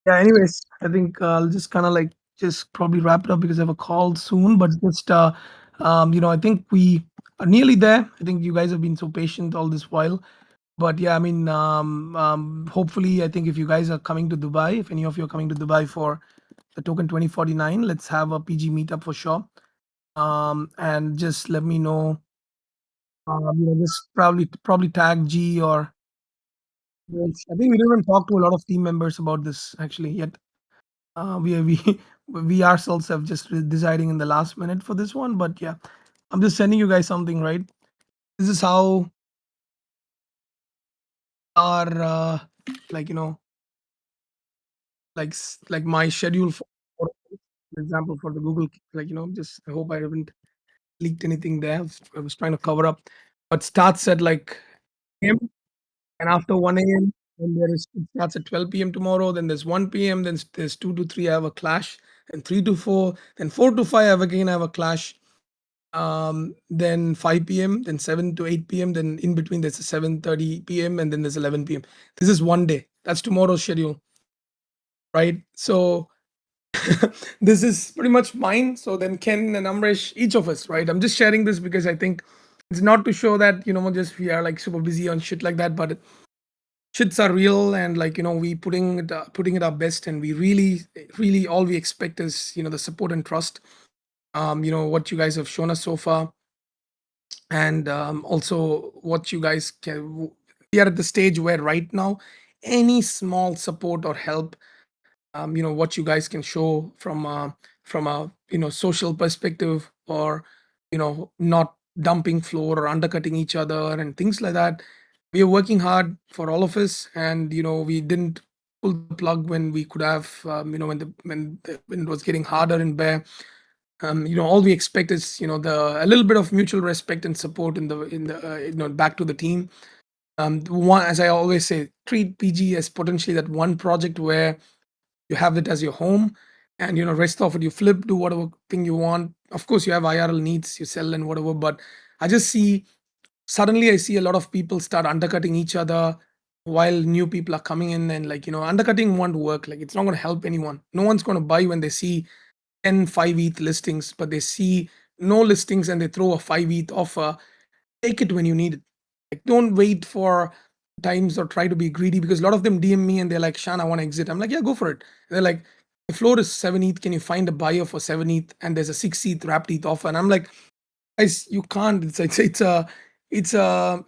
Yeah, anyways, I think I'll just kind of like just probably wrap it up because I have a call soon. But just I think we are nearly there. I think you guys have been so patient all this while. But yeah, I mean, hopefully, I think if you guys are coming to Dubai, if any of you are coming to Dubai for the token 2049, let's have a PG meetup for sure. And just let me know. Just probably tag G or I think we didn't even talk to a lot of team members about this actually yet. We we ourselves have just deciding in the last minute for this one. But yeah, I'm just sending you guys something, right? This is how our like like my schedule for example for the Google, just I hope I haven't leaked anything there. I was trying to cover up, but starts at like a.m. and after 1 a.m. then it starts at 12 p.m. tomorrow. Then there's 1 p.m. Then there's 2 to 3 I have a clash, and 3 to 4, then 4 to 5 I have a clash. Then 5 p.m., then 7 to 8 p.m., then in between there's a 7:30 p.m., and then there's 11 p.m. This is one day. That's tomorrow's schedule, right? So this is pretty much mine. So then Ken and Amresh, each of us, right? I'm just sharing this because I think it's not to show that just we are like super busy on shit like that, but shits are real, and like we putting it our best, and we really all we expect is the support and trust. what you guys have shown us so far, and also what you guys can. We are at the stage where right now, any small support or help, what you guys can show from a social perspective, or not dumping floor or undercutting each other and things like that. We are working hard for all of us, and we didn't pull the plug when we could have, when it was getting harder in bear. All we expect is the a little bit of mutual respect and support in the back to the team. One, as I always say, treat PG as potentially that one project where you have it as your home, and rest of it you flip, do whatever thing you want. Of course, you have IRL needs, you sell and whatever, but I just see, suddenly I see a lot of people start undercutting each other while new people are coming in, and undercutting won't work. Like, it's not going to help anyone. No one's going to buy when they see 10 5 ETH listings, but they see no listings and they throw a 5 ETH offer. Take it when you need it. Like, don't wait for times or try to be greedy, because a lot of them DM me and they're like, Shan, I want to exit. I'm like, yeah, go for it. They're like, the floor is 7 ETH. Can you find a buyer for 7 ETH? And there's a 6 ETH wrapped ETH offer. And I'm like, guys, you can't. It's a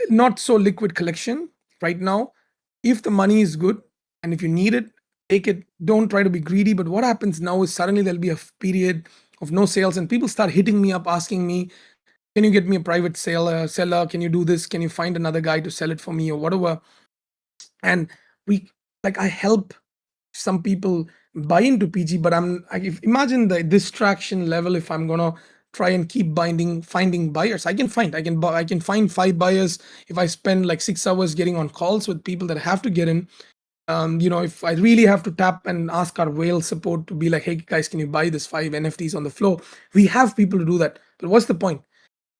not so liquid collection right now. If the money is good and if you need it, take it. Don't try to be greedy. But what happens now is suddenly there'll be a period of no sales, and people start hitting me up asking me, can you get me a private seller? Can you do this? Can you find another guy to sell it for me or whatever? And we, like, I help some people buy into PG, but imagine the distraction level. If I'm gonna try and keep finding buyers, I can find 5 buyers if I spend like 6 hours getting on calls with people that have to get in. If I really have to tap and ask our whale support to be like, hey guys, can you buy this 5 NFTs on the floor? We have people to do that, but what's the point?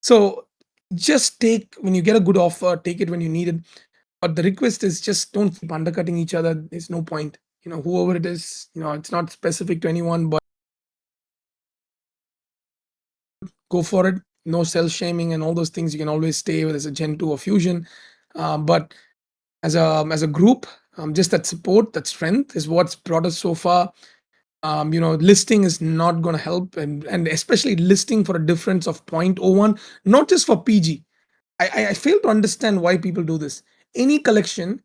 So just take, when you get a good offer, take it when you need it. But the request is, just don't keep undercutting each other. There's no point. Whoever it is, it's not specific to anyone, but go for it. No self shaming and all those things. You can always stay with as a Gen 2 or Fusion. But as a group, just that support, that strength is what's brought us so far. Listing is not going to help, and especially listing for a difference of 0.01, not just for PG. I fail to understand why people do this. Any collection,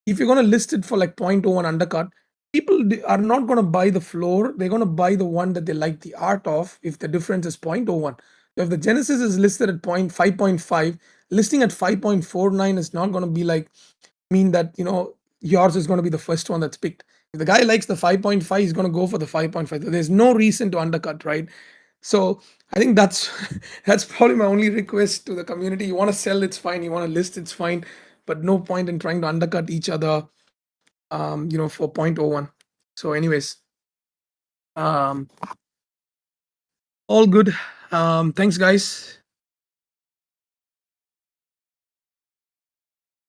if you're going to list it for like 0.01 undercut, people are not going to buy the floor. They're going to buy the one that they like the art of, if the difference is 0.01. So if the Genesis is listed at 5.5, listing at 5.49 is not going to be like, mean that yours is going to be the first one that's picked. If the guy likes the 5.5, he's going to go for the 5.5. There's no reason to undercut, right? So I think that's that's probably my only request to the community. You want to sell, it's fine. You want to list, it's fine, but no point in trying to undercut each other, for 0.01. So, anyways, um, all good. Thanks, guys,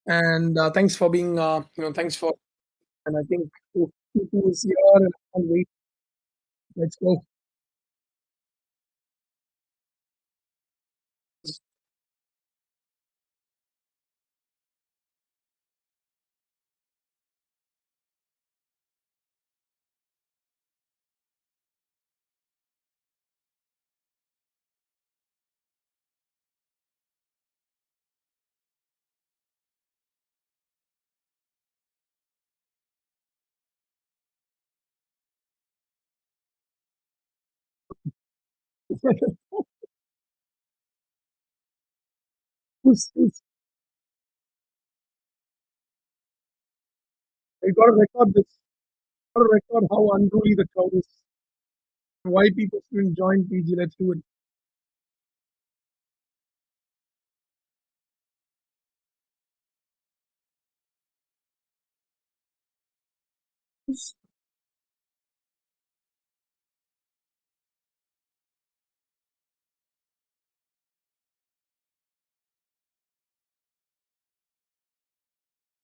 and thanks for being, thanks for. And I think people is here, and I can't wait. Let's go. Who's we got to record this. Got to record how unruly the crowd is. Why people shouldn't join PG. Let's do it.